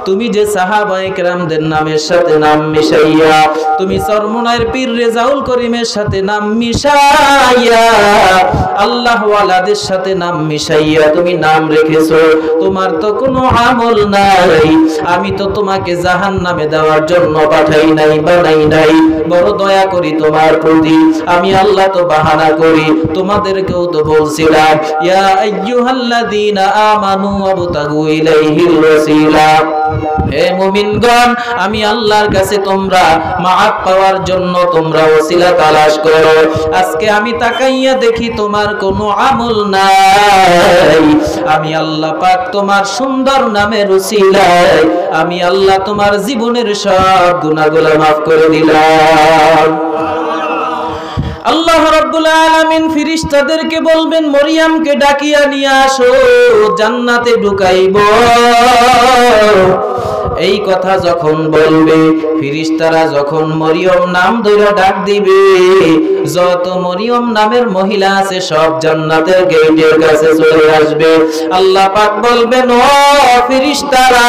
তুমি যে সাহাবায়ে কেরামদের নামের সাথে নাম মিশাইয়া, তুমি চরমনায়ের পীর রেজাউল করিমের সাথে নাম মিশাইয়া, আল্লাহ ওয়ালাদের সাথে নাম মিশাইয়া তুমি নাম রেখেছো, তোমার তো কোনো আমল নাই। আমি তো তোমাকে জাহান্নামে দেওয়ার জন্য পাঠাই নাই, বানাই নাই। বড় দয়া করি তোমার প্রতি, আমি আল্লাহ তো বাহানা করি। তোমাদেরকেও তো বলছিলাম, ইয়া আইয়ুহাল্লাযীনা আমানু ওয়াবতাগু ইলাইহিল ওয়াসিলা, হে মুমিনগণ, আমি আল্লাহর কাছে তোমরা মাআফ পাওয়ার জন্য তোমরা ওসিলা তালাশ করো। আজকে আমি তাকাইয়া দেখি তোমার কোনো আমল নাই। আমি আল্লাহ পাক তোমার সুন্দর নামের ওসিলায় আমি আল্লাহ তোমার জীবনের সব গুনাহগুলো মাফ করে দিলাম। আল্লাহ রাব্বুল আলামিন ফেরেশতাদেরকে বলবেন, মরিয়মকে ডাকিয়া নিয়ে আসো, জান্নাতে ঢুকাইব। এই কথা যখন বলবে, ফেরেশতারা যখন মরিয়ম নাম ধরে ডাক দিবে, যত মরিয়ম নামের মহিলা আছে সব জান্নাতের গেটের কাছে চলে আসবে। আল্লাহ পাক বলবেন, ও ফেরেশতারা,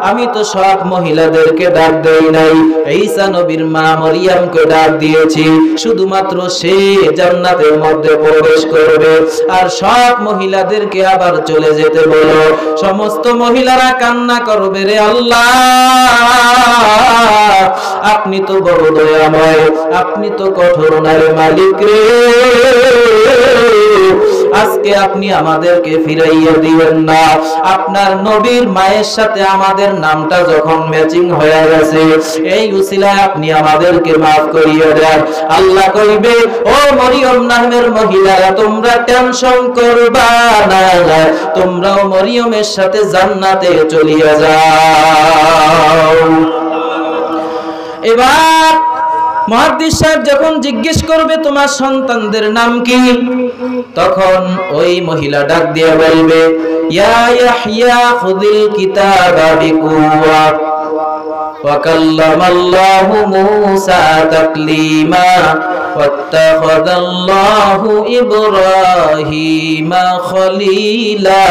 আমি তো সব মহিলাদেরকে ডাক দেই নাই, ঈসা নবীর মা মরিয়মকে ডাক দিয়েছি, শুধুমাত্র সে জান্নাতের মধ্যে প্রবেশ করবে। আর সব মহিলাদেরকে আবার চলে যেতে বলো। সমস্ত মহিলারা কান্না করবে, রে আল্লাহ, আপনি তো বড় দয়াময়, আপনি তো কঠোর নারে মালিক রে, আজকে আপনি আমাদেরকে ফিরাইয়া দিবেন না। আপনার নবীর মায়ের সাথে আমাদের নামটা যখন ম্যাচিং হয়ে গেছে, এই উসিলায় আপনি আমাদেরকে মাফ করিয়ে দেন। আল্লাহ কইবে, ও মরিয়ম নামের মহিলারা, তোমরা টেনশন করবা না, তোমরাও মরিয়মের সাথে জান্নাতে চলিয়া যাও। এবার মুহাদ্দিস সাহেব যখন জিজ্ঞেস করবে তোমার সন্তানদের নাম কি, তখন ওই মহিলা ডাক দিয়ে বলবে, ইয়া ইয়াহইয়া খুযিল কিতাবা বিকুওয়া ওয়া কাল্লামাল্লাহু মূসা তাকলিমা ওয়াত্তাখাযাল্লাহু ইব্রাহিমা খলীলা।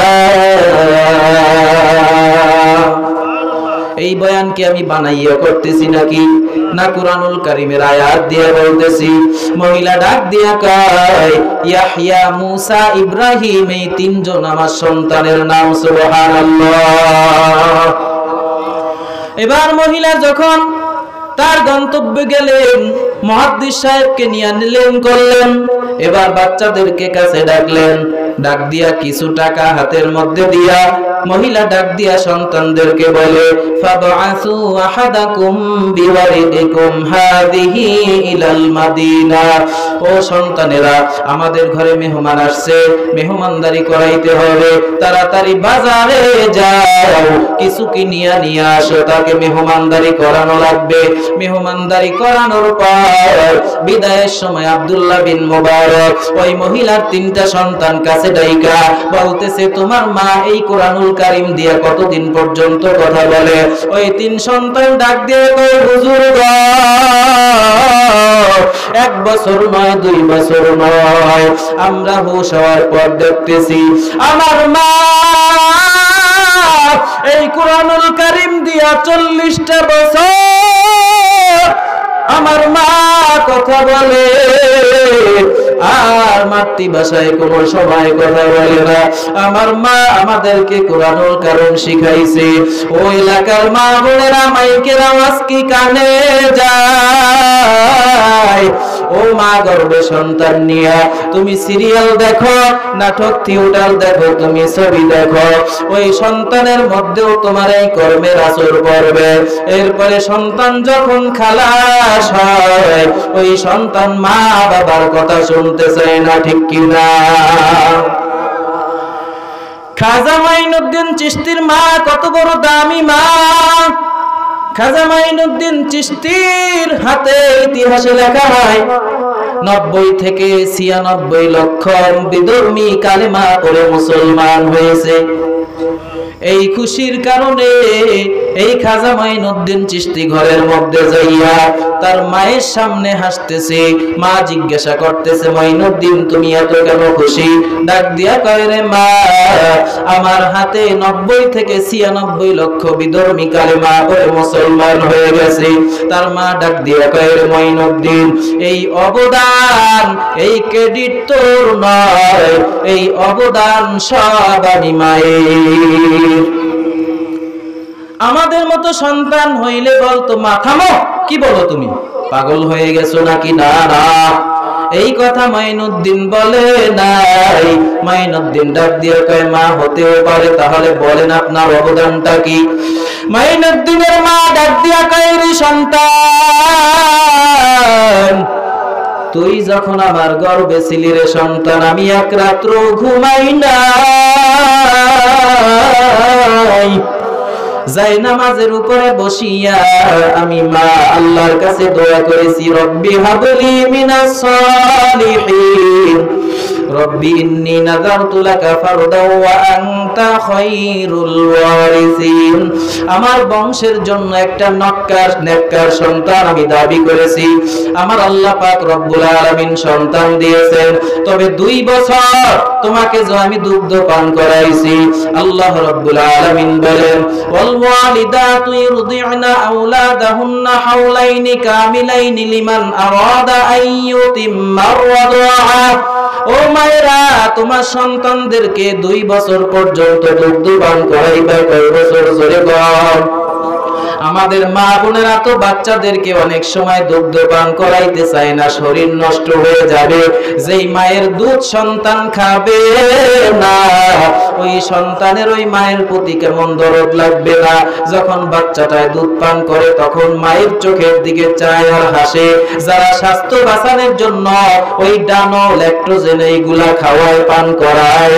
এই বয়ান কি আমি বানাইয়া করতেছি নাকি, না কুরআনুল কারীমের আয়াত দিয়ে বলতেছি? মহিলা ডাক দিয়া কয়, ইয়াহইয়া, মূসা, ইব্রাহিম, এই তিনজন আমার সন্তানের নাম। সুবহানাল্লাহ। এবার মহিলা যখন তার গন্তব্যে গেলেন, মুহাদ্দিস সাহেবকে নিয়ে নিলেন করলেন। এবার বাচ্চাদেরকে কাছে ডাকলেন, ডাক দিয়া কিছু টাকা হাতের মধ্যে দিয়া মহিলা ডাক দিয়া সন্তানদেরকে বলে, ফাবআসু আহাদাকুম বিওয়ালিদিকুম হাযিহি ইলাল মাদিনা। ও সন্তানেরা, আমাদের ঘরে মেহমান আসছে, মেহমানদারি করাইতে হবে, তাড়াতাড়ি বাজারে যাও, কিছু কিনিয়া নিয়ে আসো, তাকে মেহমানদারি করানো লাগবে। মেহমানদারি করানোর পর বিদায়ের সময় আব্দুল্লাহ বিন মুবারক ওই মহিলার তিনটা সন্তান কাছে ডাইকা বলতেছে, তোমার মা এই কোরআনুল কারীম দিয়ে কতদিন পর্যন্ত কথা বলে? ওই তিন সন্তান ডাক দিয়ে কয়, হুজুর গো, 1 বছর নয়, 2 বছর নয়, আমরা হুঁশ হওয়ার পর দেখতেছি আমার মা এই কোরআনুল কারীম দিয়া 40টা বছর আমার মা কথা বলে, আর মাতৃভাষায় কোন সময় কথা বলে না। আমার মা আমাদেরকে কোরআনুল কারীম শিখাইছে। ওই এলাকার মা বোনেরা, মাইকের আওয়াজ কি কানে যায়? ও মা গর্ভে সন্তান নিয়া তুমি সিরিয়াল দেখো, নাটক, থিয়েটার দেখো, তুমি ছবি দেখো, ওই সন্তানের মধ্যেও তোমার এই কর্মের আসর পড়বে। এরপরে সন্তান যখন খালাস হয়, ওই সন্তান মা বাবার কথা শুনতে চায় না, ঠিক কিনা? খাজা মাইনুদ্দিন চিশতির মা কত বড় দামি মা! খাজা মাইনুদ্দিন চিশতির হাতে ইতিহাসে লেখা হয় 90 থেকে 96 লক্ষ বিধর্মী কালেমা পড়ে মুসলমান হয়েছে। এই খুশির কারণে এই খাজা মাইনুদ্দিন চিশতি ঘরের মধ্যে যাইয়া তার মায়ের সামনে হাসতেছে। মা জিজ্ঞাসা করতেছে, মাইনুদ্দিন তুমি এত কেন খুশি? ডাক দিয়া কয়, রে মা, আমার হাতে 90 থেকে 96 লক্ষ বিধর্মী কালেমা পড়ে মুসলমান হয়ে গেছে। তার মা ডাক দিয়া কয়, রে মাইনুদ্দিন, এই অবদান, এই ক্রেডিট তোর নয়, এই অবদান সব আমি মায়ের। আমাদের মতো সন্তান হইলে বলতো, মা থামো, কি বলো তুমি, পাগল হয়ে গেছো নাকি? না না, এই কথা মাইনুদ্দিন বলে নাই। মাইনুদ্দিন ডাক দিয়ে কয়, মা হতেও পারে, তাহলে বলেন আপনার অবদানটা কি? মাইনুদ্দিনের মা ডাক দিয়া কয়, রে সন্তান, তুই যখন আমার গর্ভে ছিলি রে সন্তান, আমি এক রাত্র ঘুমাই নাই, যাই নামাজের উপরে বসিয়া আমি মা আল্লাহর কাছে দোয়া করেছি, রব্বি হাবলি মিনাস সালিহিন, রব্বি ইন্নী নাযারতু লাকা ফারদাও ওয়া আনতা খায়রুল ওয়ারিসিন। আমার বংশের জন্য একটা নেককার সন্তান আমি দাবি করেছি। আমার আল্লাহ পাক রব্বুল আলামিন সন্তান দিয়েছেন, তবে 2 বছর তোমাকে যে আমি দুগ্ধ পান করাইছি। আল্লাহ রব্বুল আলামিন বলেন, ওয়াল ওয়ালিদাতু ইরদি'না আওলাদাহুন্না হাওলাইনি কামিলাইনি লিমান আরাদা আন ইউতিম্মা আর-রাদা। ও মায়েরা, তোমার সন্তানদেরকে 2 বছর পর্যন্ত দুগ্ধ পান করাইবে। কয় বছর? জোরে বল। আমাদের মা বোনেরা তো বাচ্চাদেরকে অনেক সময় দুগ্ধ পান করাইতে চায় না, শরীর নষ্ট হয়ে যাবে। যেই মায়ের দুধ সন্তান খাবে না, ওই সন্তানের ওই মায়ের প্রতি কেমন দরদ লাগবে না? যখন বাচ্চাটায় দুধ পান করে তখন মায়ের চোখের দিকে চায় আর হাসে। যারা স্বাস্থ্য বাঁচানোর জন্য ওই ডানো ল্যাকটোজেন এইগুলা খাওয়ায়, পান করায়,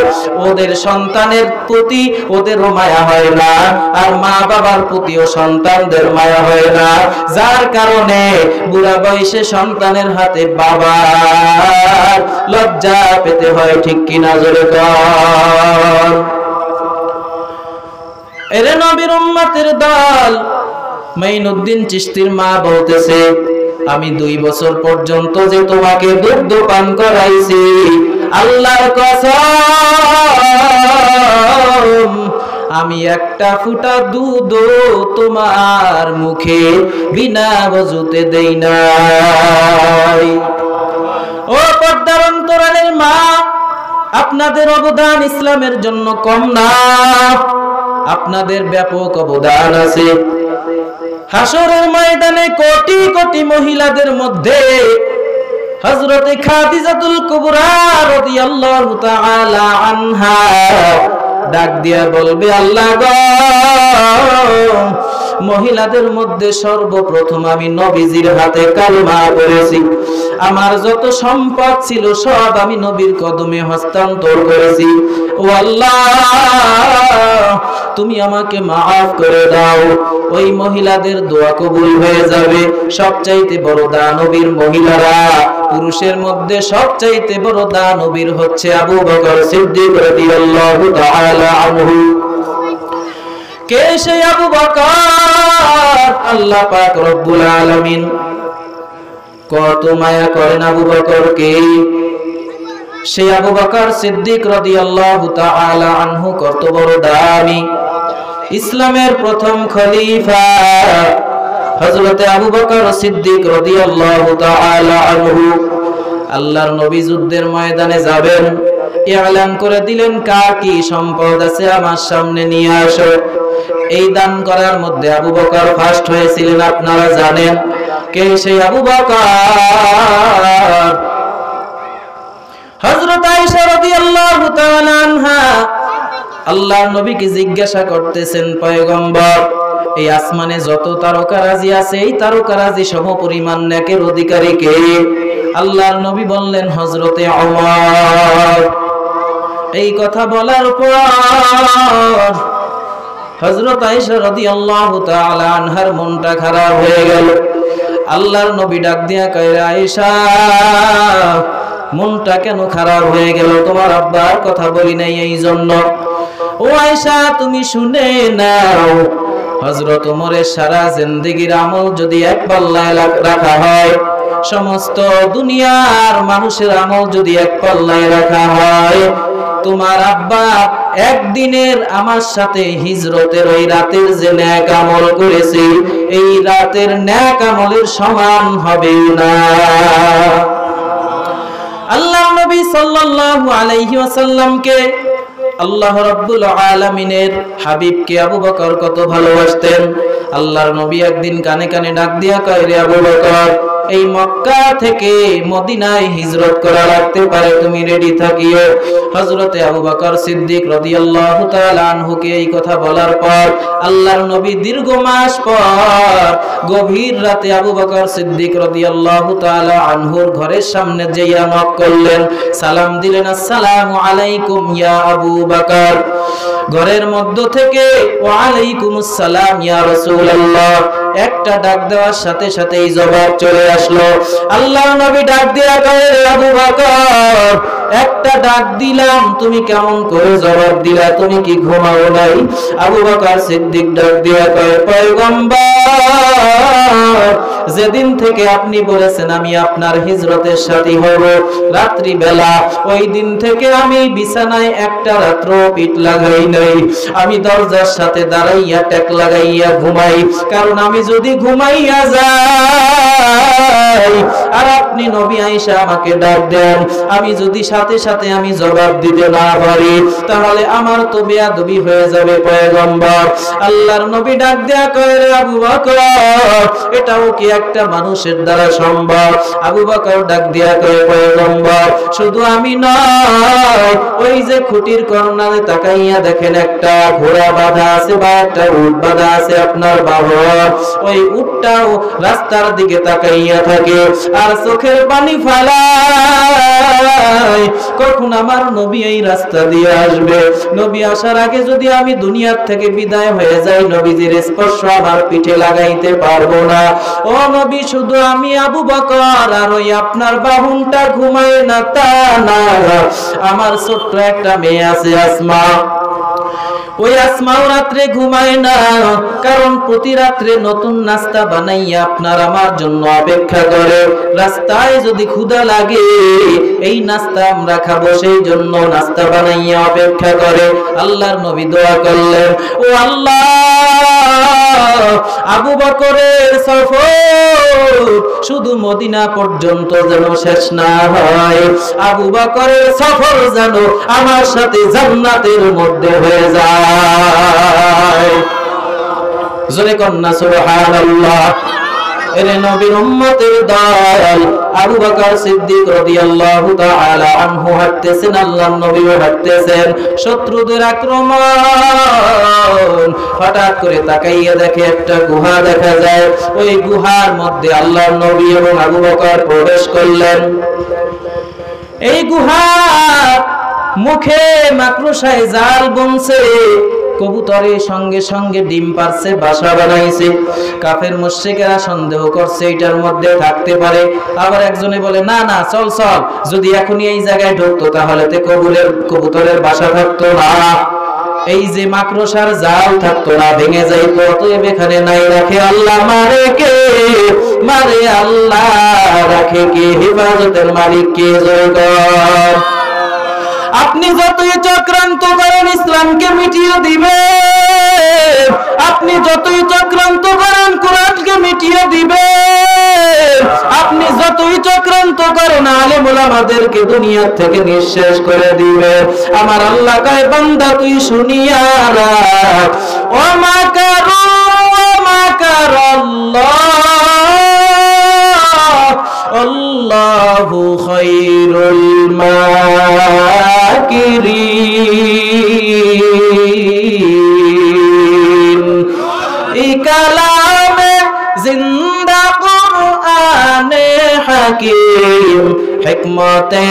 ওদের সন্তানের প্রতি ওদেরও মায়া হয় না, আর মা বাবার প্রতিও সন্তানদের মায়া হয় না। যার কারণে বুড়া বয়সে সন্তানের হাতে বাবার লজ্জা পেতে হয়। ঠিক কিনা? জোরে কর। এরে নবীর উম্মতের দল, মাইনুদ্দিন চিশতির মা বলতেছে, আমি 2 বছর পর্যন্ত যে তোমাকে দুগ্ধ পান করাইছি, আল্লাহর কসম আমি একটা ফুটা দুধ তোমার মুখে বিনা ওযুতে দেই নাই। ও পর্দার অন্তরালের মা, আপনাদের অবদান ইসলামের জন্য কম না, আপনাদের ব্যাপক অবদান আছে। হাসরের ময়দানে কোটি কোটি মহিলাদের মধ্যে হযরতে খাদিজাতুল কুবরা রাদিয়াল্লাহু তাআলা আনহা ডাক দিয়া বলবে, আল্লাহ গো, মহিলাদের মধ্যে সর্বপ্রথম আমি নবীজির হাতে কালেমা পড়েছি। আমার যত সম্পদ ছিল সব আমি নবীর কদমে হস্তান্তর করেছি। ও আল্লাহ, তুমি আমাকে মাফ করে দাও। ওই মহিলাদের দোয়া কবুল হয়ে যাবে। সবচাইতে বড় দানবীর মহিলারা, পুরুষের মধ্যে সবচাইতে বড় দানবীর হচ্ছে আবু বকর সিদ্দিক রাদিয়াল্লাহু তাআলা আনহু। কে সেই আবু বকর? আল্লাহ পাক রব্বুল আলামিন কত মায়া করেন আবু বকরকে। সেই আবু বকর সিদ্দিক রাদিয়াল্লাহু তাআলা আনহু কত বড় দামি, ইসলামের প্রথম খলিফা হযরতে আবু বকর সিদ্দিক রাদিয়াল্লাহু তাআলা আনহু। আল্লাহর নবী যুদ্ধের ময়দানে যাবেন, ইআলান করে দিলেন, কার কি সম্পদ আছে আমার সামনে নিয়ে আসো। এই দান করার মধ্যে আবু বকর ফার্স্ট হয়েছিলেন, আপনারা জানেন। কে সেই আবু বকর? হযরত আয়েশা রাদিয়াল্লাহু তাআলা আনহা আল্লাহর নবীকে জিজ্ঞাসা করতেছেন, পয়গম্বর, এই আসমানে যত তারকারাজি আছে, এই তারকারাজি সমপরিমাণ নেকের অধিকারী কে? আল্লাহর নবী বললেন, হযরতে ওমর। এই কথা বলার পর হযরত আয়েশা রাদিয়াল্লাহু তাআলা আনহার মনটা খারাপ হয়ে গেল। আল্লাহর নবী ডাক দিয়া কয়, আয়েশা, মনটা কেন খারাপ হয়ে গেল? তোমার আব্বার কথা বলি নাই এই জন্য। ও আয়েশা, তুমি শুনে নাও, হযরত ওমরের সারা জিন্দেগীর আমল যদি এক পাল্লায় রাখা হয়, সমস্ত দুনিয়ার মানুষের আমল যদি এক পাল্লায় রাখা হয়, তোমার আব্বা একদিনের আমার সাথে হিজরতের ওই রাতের যে নেক আমল করেছে, এই রাতের নেক আমলের সমান হবে না। আল্লাহ নবী সাল্লাল্লাহু আলাইহি ওয়াসাল্লামকে আল্লাহ রাব্বুল আলামিনের হাবিবকে আবু বকর কত ভালোবাসতেন। আল্লাহর নবী একদিন কানে কানে ডাক দিয়া কয়, রে আবু বকর, এই মক্কা থেকে মদিনায় হিজরত করা লাগতে পারে, তুমি রেডি থাকিও। হযরতে আবু বকর সিদ্দিক রাদিয়াল্লাহু তাআলা আনহুকে এই কথা বলার পর আল্লাহর নবী দীর্ঘ মাস পর গভীর রাতে আবু বকর সিদ্দিক রাদিয়াল্লাহু তাআলা আনহুর ঘরের সামনে যাইয়া নক করলেন, সালাম দিলেন, আসসালামু আলাইকুম ইয়া আবু বকর। ঘরের মধ্য থেকে ওয়া আলাইকুমুস সালাম ইয়া রাসূলুল্লাহ একটা ডাক দেওয়ার সাথে সাথেই জবাব চলে আসলো। আল্লাহর নবী ডাক দিয়া কয়, আবু বকর, একটা ডাক দিলাম, তুমি কেমন করে জবাব দিলা? তুমি কি ঘুমাও নাই? আবু বকর সিদ্দিক ডাক দিয়া কয়, পয়গম্বর, যেদিন থেকে আপনি বলেছেন আমি আপনার হিজরতের সাথী হব রাত্রি বেলা, ওই দিন থেকে আমি বিছানায় একটা রাত্র পিঠ লাগাই নাই। আমি দরজার সাথে দাঁড়াইয়া টেক লাগাইয়া ঘুমাই, কারণ আমি যদি ঘুমাইয়া যাই আর আপনি নবী আয়েশা আমাকে ডাক দেন, আমি যদি সাথে সাথে আমি জবাব দিতে না পারি, তাহলে আমার তো বেয়াদবি হয়ে যাবে পয়গম্বর। আল্লাহর নবী ডাক দেয়া কয়, রে আবু বকর, এটাও কি একটা মানুষের দ্বারা সম্ভব? আবু বকর ডাক দেয়া কয়, পয়গম্বর, শুধু আমি নয়, ওই যে খুঁটির কর্নারে তাকাইয়া দেখেন একটা ঘোড়া বাঁধা আছে বা একটা উট বাঁধা আছে আপনার বাবা, ওই উটটাও রাস্তার দিকে তাকাইয়া থাকে আর চোখের পানি ফালায়, কখন আমার নবী এই রাস্তা দিয়ে আসবে। নবী আসার আগে যদি আমি দুনিয়ার থেকে বিদায় হয়ে যাই, নবীজির স্পর্শ আমার পিঠে লাগাইতে পারবো না। ও নবী, শুধু আমি আবু বকর আর ওই আপনার বাহুনটা ঘুমায় না তা না, আমার ছোট্ট একটা মেয়ে আছে আসমা, ওই আসমাও রাত্রে ঘুমায় না, কারণ প্রতি রাত্রে নতুন নাস্তা বানাইয়া আপনার আমার জন্য অপেক্ষা করে। রাস্তায় যদি ক্ষুধা লাগে, এই নাস্তা আমরা খাবো, সেই জন্য নাস্তা বানাইয়া অপেক্ষা করে। আল্লাহর নবী দোয়া করলেন, ও আল্লাহ, আবু বকরের সফর শুধু মদিনা পর্যন্ত যেন শেষ না হয়, আবু বকরের সফর যেন আমার সাথে জান্নাতের মধ্যে হয়ে যায়। জোরে কন্যা সুবহানাল্লাহ। এরে নবীর উম্মতের দল আবু বকর সিদ্দিক রাদিয়াল্লাহু তাআলা আনহু হাঁটতেছেন, আল্লাহর নবীও হাঁটতেছেন, শত্রুদের আক্রমণ। হঠাৎ করে তাকাইয়া দেখে একটা গুহা দেখা যায়, ওই গুহার মধ্যে আল্লাহর নবী এবং আবু বকর প্রবেশ করলেন। এই গুহা মুখে মাকড়সায় জাল বুনছে, কবুতরের সঙ্গে সঙ্গে ডিম পারছে, বাসা বানাইছে। কাফের মুশরিকেরা সন্দেহ করছে এটার মধ্যে থাকতে পারে। আবার একজনে বলে, না না, চল চল, যদি এখনই এই জায়গায় ঢুকতো তাহলে তো কবুতরের বাসা থাকতো না, এই যে মাকড়সার জাল থাকতো না, ভেঙে যাইতো। অতএব এখানে নাই, রাখে আল্লাহ, মারে কে? মারে আল্লাহ, রাখে কে? হেফাজতের মালিক কে? জয় কর। আপনি যতই চক্রান্ত করেন ইসলামকে মিটিয়ে দিবে, আপনি যতই চক্রান্ত করেন কোরআনকে মিটিয়ে দিবে, আপনি যতই চক্রান্ত করেন আলেম ওলামাদেরকে দুনিয়া থেকে নিঃশেষ করে দিবে। আমার আল্লাহ কয়, বান্দা তুই শুনিয়া রাখ, ওয়া মা কারাল্লাহ, আল্লাহু খায়রুল মাকিরিন। এই কালামে জিন্দা কুরআনে হাকিম, হিকমতে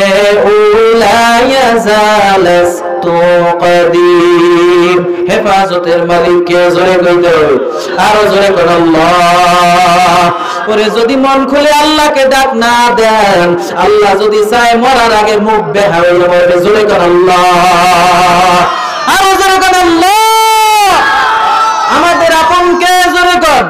উলা ইয়াজালাস্তু কদিম। হেফাজতের মালিক কে? জোরে কইতে হবে, আরো জোরে কোন আল্লাহ। ওরে যদি মন খুলে আল্লাহকে ডাক না দেন, আল্লাহ যদি চায় মরার আগে মুখ বেহা হয়ে যাবে। জোরে কোন আল্লাহ, আরো জোরে কোন আল্লাহ। আমাদের আপন কে? জোরে কোন।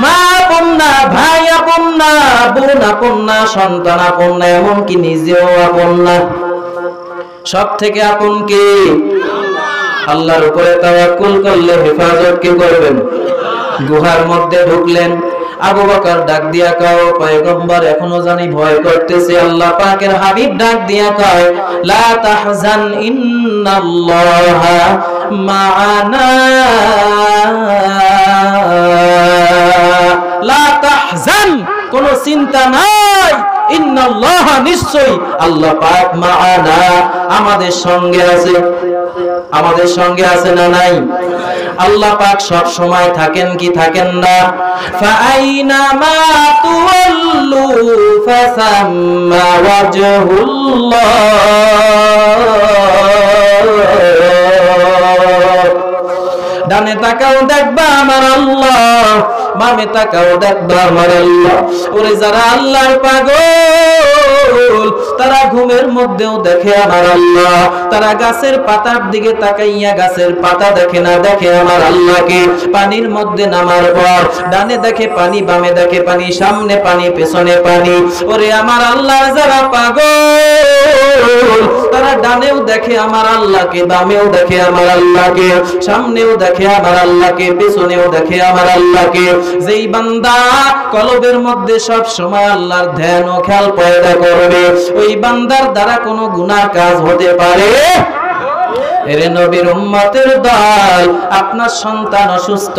মা আপন না, ভাই আপন না, বোন আপন না, সন্তান আপন না, এমনকি নিজেও আপন না। সব থেকে আপন কে? আল্লাহর উপরে তাওয়াক্কুল করলে হেফাজত কে করবেন? গুহার মধ্যে ঢুকলেন। আবু বকর ডাক দিয়া কয়, পয়গম্বর, এখনো জানি ভয় করতেছে। আল্লাহ পাকের হাবিব ডাক দিয়া কয়, লা তাহজান, ইন্নাল্লাহা মা'ানা, লা তাহজান, কোনো চিন্তা নাই, ইন্নাল্লাহা, নিশ্চয়ই আল্লাহ পাক, মা'ানা, আমাদের সঙ্গে আছে। আমাদের সঙ্গে আছে না নাই? আল্লাহ পাক সব সময় থাকেন কি থাকেন না? ফাআইনামা তুওয়াল্লু ফাসাম্মা ওয়াজহুল্লাহ। ডানে তাকাও দেখবা আমার আল্লাহ, বামে তাকাও দেখবা আমার আল্লাহ। ওরে যারা আল্লাহর পাগল তারা ঘুমের মধ্যেও দেখে আমার আল্লাহ, তারা গাছের পাতার দিকে তাকাইয়া গাছের পাতা দেখে না, দেখে আমার আল্লাহকে। পানির মধ্যে নামার পর ডানে দেখে পানি, বামে দেখে পানি, সামনে পানি, পেছনে পানি। ওরে আমার আল্লাহ যারা পাগল তারা ডানেও দেখে আমার আল্লাহকে, বামেও দেখে আমার আল্লাহকে, সামনেও দেখে আমার আল্লাহকে, পেছনেও দেখে আমার আল্লাহকে। যেই বান্দা কলবের মধ্যে সব সময় আল্লাহর ধ্যান ও খেয়াল পয়দা করবে, ওই বান্দার দ্বারা কোনো গুনাহ কাজ হতে পারে। এরে নবীর উম্মতের দল, আপনার সন্তান অসুস্থ,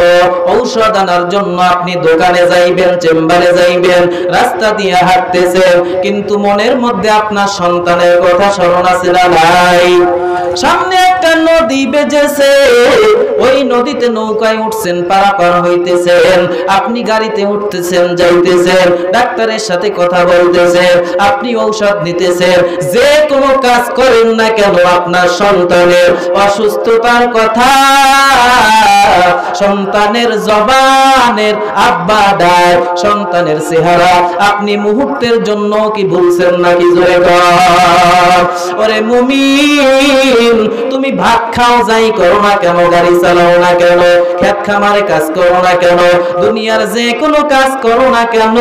ঔষধ আনার জন্য আপনি দোকানে যাইবেন, চেম্বারে যাইবেন, রাস্তা দিয়ে হাঁটতেছেন, কিন্তু মনের মধ্যে আপনার সন্তানের কথা স্মরণ আছে না নাই? সামনে একটা নদী বেজেছে, ওই নদীতে নৌকায় উঠছেন, পারাপার হইতেছেন, আপনি গাড়িতে উঠতেছেন, যাইতেছেন, ডাক্তারের সাথে কথা বলতেছেন, আপনি ঔষধ নিতেছেন, যে কোনো কাজ করেন না কেন আপনার সন্তানের অসুস্থতার কথা সন্তানের জবানের আব্বা ডায়, সন্তানের চেহারা আপনি মুহূর্তের জন্য কি ভুলছেন নাকি? জোরে কর। ওরে মুমিন, তুমি ভাত খাও যাই করো না কেন, গাড়ি চালাও না কেন, খেত খামারে কাজ করো না কেন, দুনিয়ার যে কোনো কাজ করো না কেন,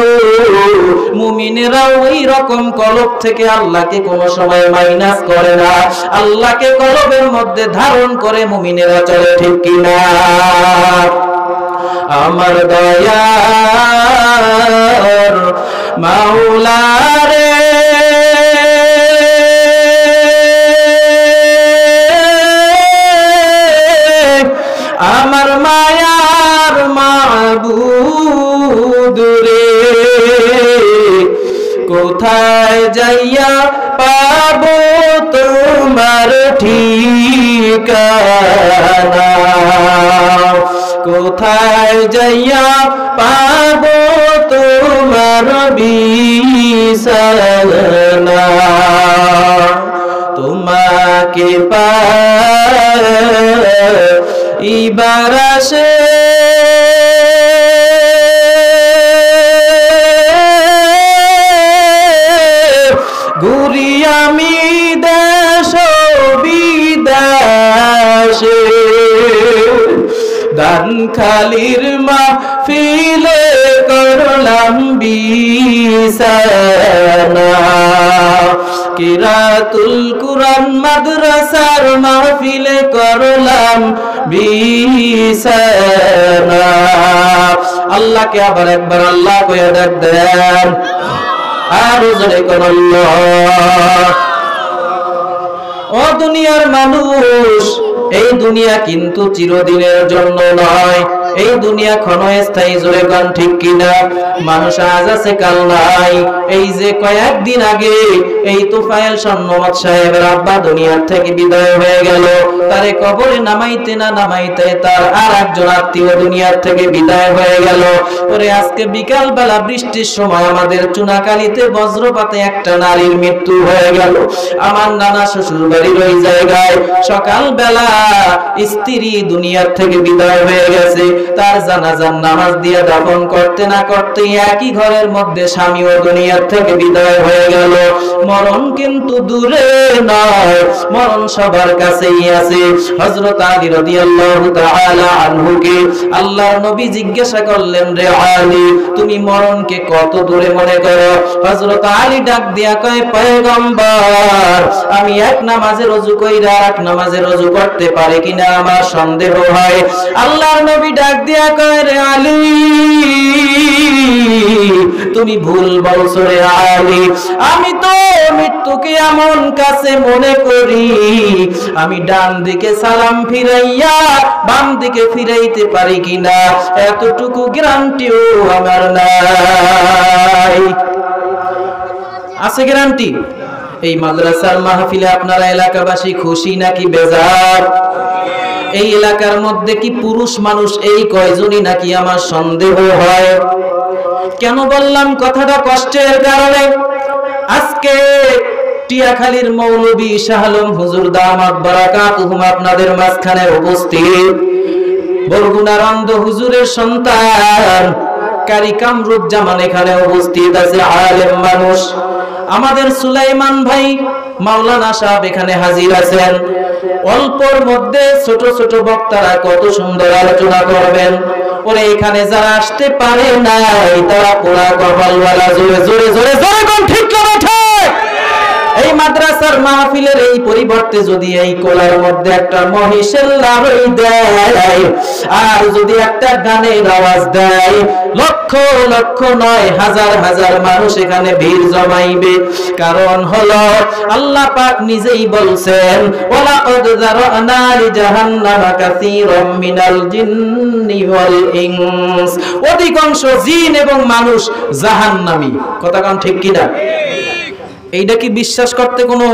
মুমিনেরা ওই রকম কলব থেকে আল্লাহকে কোনো সময় মাইনাস করে না, আল্লাহকে কলবের মধ্যে ধারণ করে মুমিনেরা চলে, ঠিক কিনা? আমার দয়ার মাওলা রে, আমার মায়ার মাবুদ রে, কোথায় যাইয়া পাবো তোমার ঠিকানা, কোথায় যাইয়া পাবো তোমার বিছানা, তোমাকে পাইবার আশে ঘুরি আমি দেশ বিদেশে, দানখালির মাহফিলে করলাম বিছানা, কিরাতুল কুরআন মাদ্রাসার মাহফিলে করলাম বিছানা। আল্লাহকে আবার একবার আল্লাহ কইয়া ডাক দেন, আর জোরে কোন আল্লাহ। ও দুনিয়ার মানুষ, এই দুনিয়া কিন্তু চিরদিনের জন্য নয়, এই দুনিয়া ক্ষণস্থায়ী, জোরে গান ঠিক কিনা? মানুষ আজ আছে কাল নাই। এই যে কয়েকদিন আগে এই তোফায়েল সন্ন্যমত সাহেবের আব্বা দুনিয়ার থেকে বিদায় হয়ে গেল, তারে কবরে নামাইতে না নামাইতে তার আর একজন আত্মীয় দুনিয়ার থেকে বিদায় হয়ে গেল। পরে আজকে বিকাল বেলা বৃষ্টির সময় আমাদের চুনাকালীতে বজ্রপাতে একটা নারীর মৃত্যু হয়ে গেল। আমার নানা শ্বশুর বাড়ির ওই জায়গায় সকাল বেলা স্ত্রী দুনিয়ার থেকে বিদায় হয়ে গেছে, তার জানাজার নামাজ দিয়ে দাফন করতে না করতে একই ঘরের মধ্যে স্বামীও দুনিয়ার থেকে বিদায় হয়ে গেল। মরণ কিন্তু দূরে নয়, মরণ সবার কাছেই আছে। হযরত আলী রাদিয়াল্লাহু তাআলা আনহুকে আল্লাহর নবী জিজ্ঞাসা করলেন, রে আলী, তুমি মরণকে কত দূরে মনে করো? হযরত আলী ডাক দিয়া কয়, পয়গম্বর, আমি এক নামাজের ওযু কইরা এক নামাজের ওযু করতে পারি কিনা আমার সন্দেহ হয়। আল্লাহর নবী ডাক দিয়া কয়, রে আলী, তুমি ভুল বলছো রে আলী, আমি তো মৃত্যুকে এমন কাছে মনে করি, আমি ডান দিকে সালাম ফিরাইয়া বাম দিকে ফিরাইতে পারি কিনা এতটুকু গ্যারান্টিও আমার নাই। আছে গ্যারান্টি? এই মাদ্রাসার মাহফিলে আপনারা এলাকাবাসী খুশি নাকি বেজার? এই এলাকার মধ্যে কি পুরুষ মানুষ এই কয়জনই নাকি আমার সন্দেহ হয়? কেন বললাম কথাটা? কষ্টের কারণে। আজকে টিয়াখালীর মৌলভী শাহ আলম হুজুর দামাত বারাকাতুহুম আপনাদের মাঝখানে উপস্থিত। বরগুনার অন্ধ হুজুরের সন্তান কারি কামরুজ্জামান এখানে উপস্থিত আছে, আলেম মানুষ। আমাদের সুলাইমান ভাই মাওলানা সাহেব এখানে হাজির আছেন। অল্পর মধ্যে ছোট ছোট বক্তারা কত সুন্দর আলোচনা করবেন। ওরে এখানে যারা আসতে পারে নাই তারা পুরা কপালওয়ালা। জোরে জোরে জোরে জোরে কোন ঠিক করে ঠিক। এই মাদ্রাসার মাহফিলের এই পরিবর্তে যদি এই কোলার মধ্যে একটা মহিষের লড়াই দেয় আর যদি একটা গানের আওয়াজ দেয়, লক্ষ লক্ষ নয় হাজার হাজার মানুষ এখানে ভিড় জমাইবে। কারণ হলো আল্লাহ পাক নিজেই বলছেন, ওয়ালাকাদ যারানা লিজাহান্নামা কাসীরাম মিনাল জিন্নি ওয়াল ইনস, অধিকাংশ জিন এবং মানুষ জাহান্নামী। কথা কোন ঠিক কিনা? এইটা কি বিশ্বাস করতে কোনো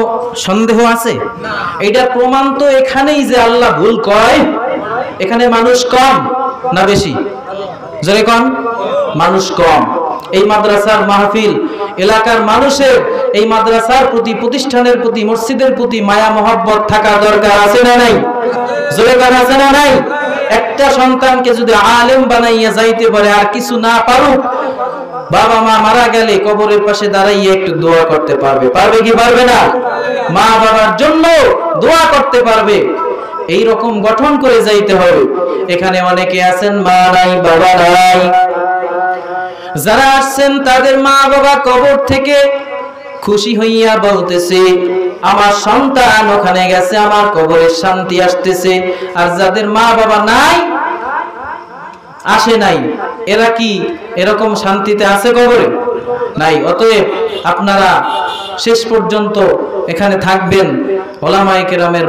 সন্দেহ আছে? এইটার প্রমাণ তো এখানেই যে আল্লাহ ভুল কয়। এখানে মানুষ কম না বেশি? জোরে কম। মানুষ কম। এই মাদ্রাসার মাহফিল এলাকার মানুষের এই মাদ্রাসার প্রতি, প্রতিষ্ঠানের প্রতি, মসজিদের প্রতি মায়া মহব্বত থাকা দরকার, আছে না নাই? জোরে কর, আছে না নাই? একটা সন্তানকে যদি আলেম বানাইয়া যাইতে পারে আর কিছু না পারুক, বাবা মা মারা গেলে কবরের পাশে দাঁড়াইয়ে একটু দোয়া করতে পারবে, পারবে কি পারবে না? মা বাবার জন্য দোয়া করতে পারবে। এই রকম গঠন করে যাইতে হবে। এখানে অনেকে আছেন মা নাই বাবা নাই, যারা আসছেন তাদের মা বাবা কবর থেকে খুশি হইয়া বলতেছে আমার সন্তান ওখানে গেছে, আমার কবরের শান্তি আসতেছে। আর যাদের মা বাবা নাই, আসে নাই, এরা কি এরকম শান্তিতে আছে কবরে? নাই। অতএব আপনারা শেষ পর্যন্ত এখানে থাকবেন, ওলামায়ে কেরামের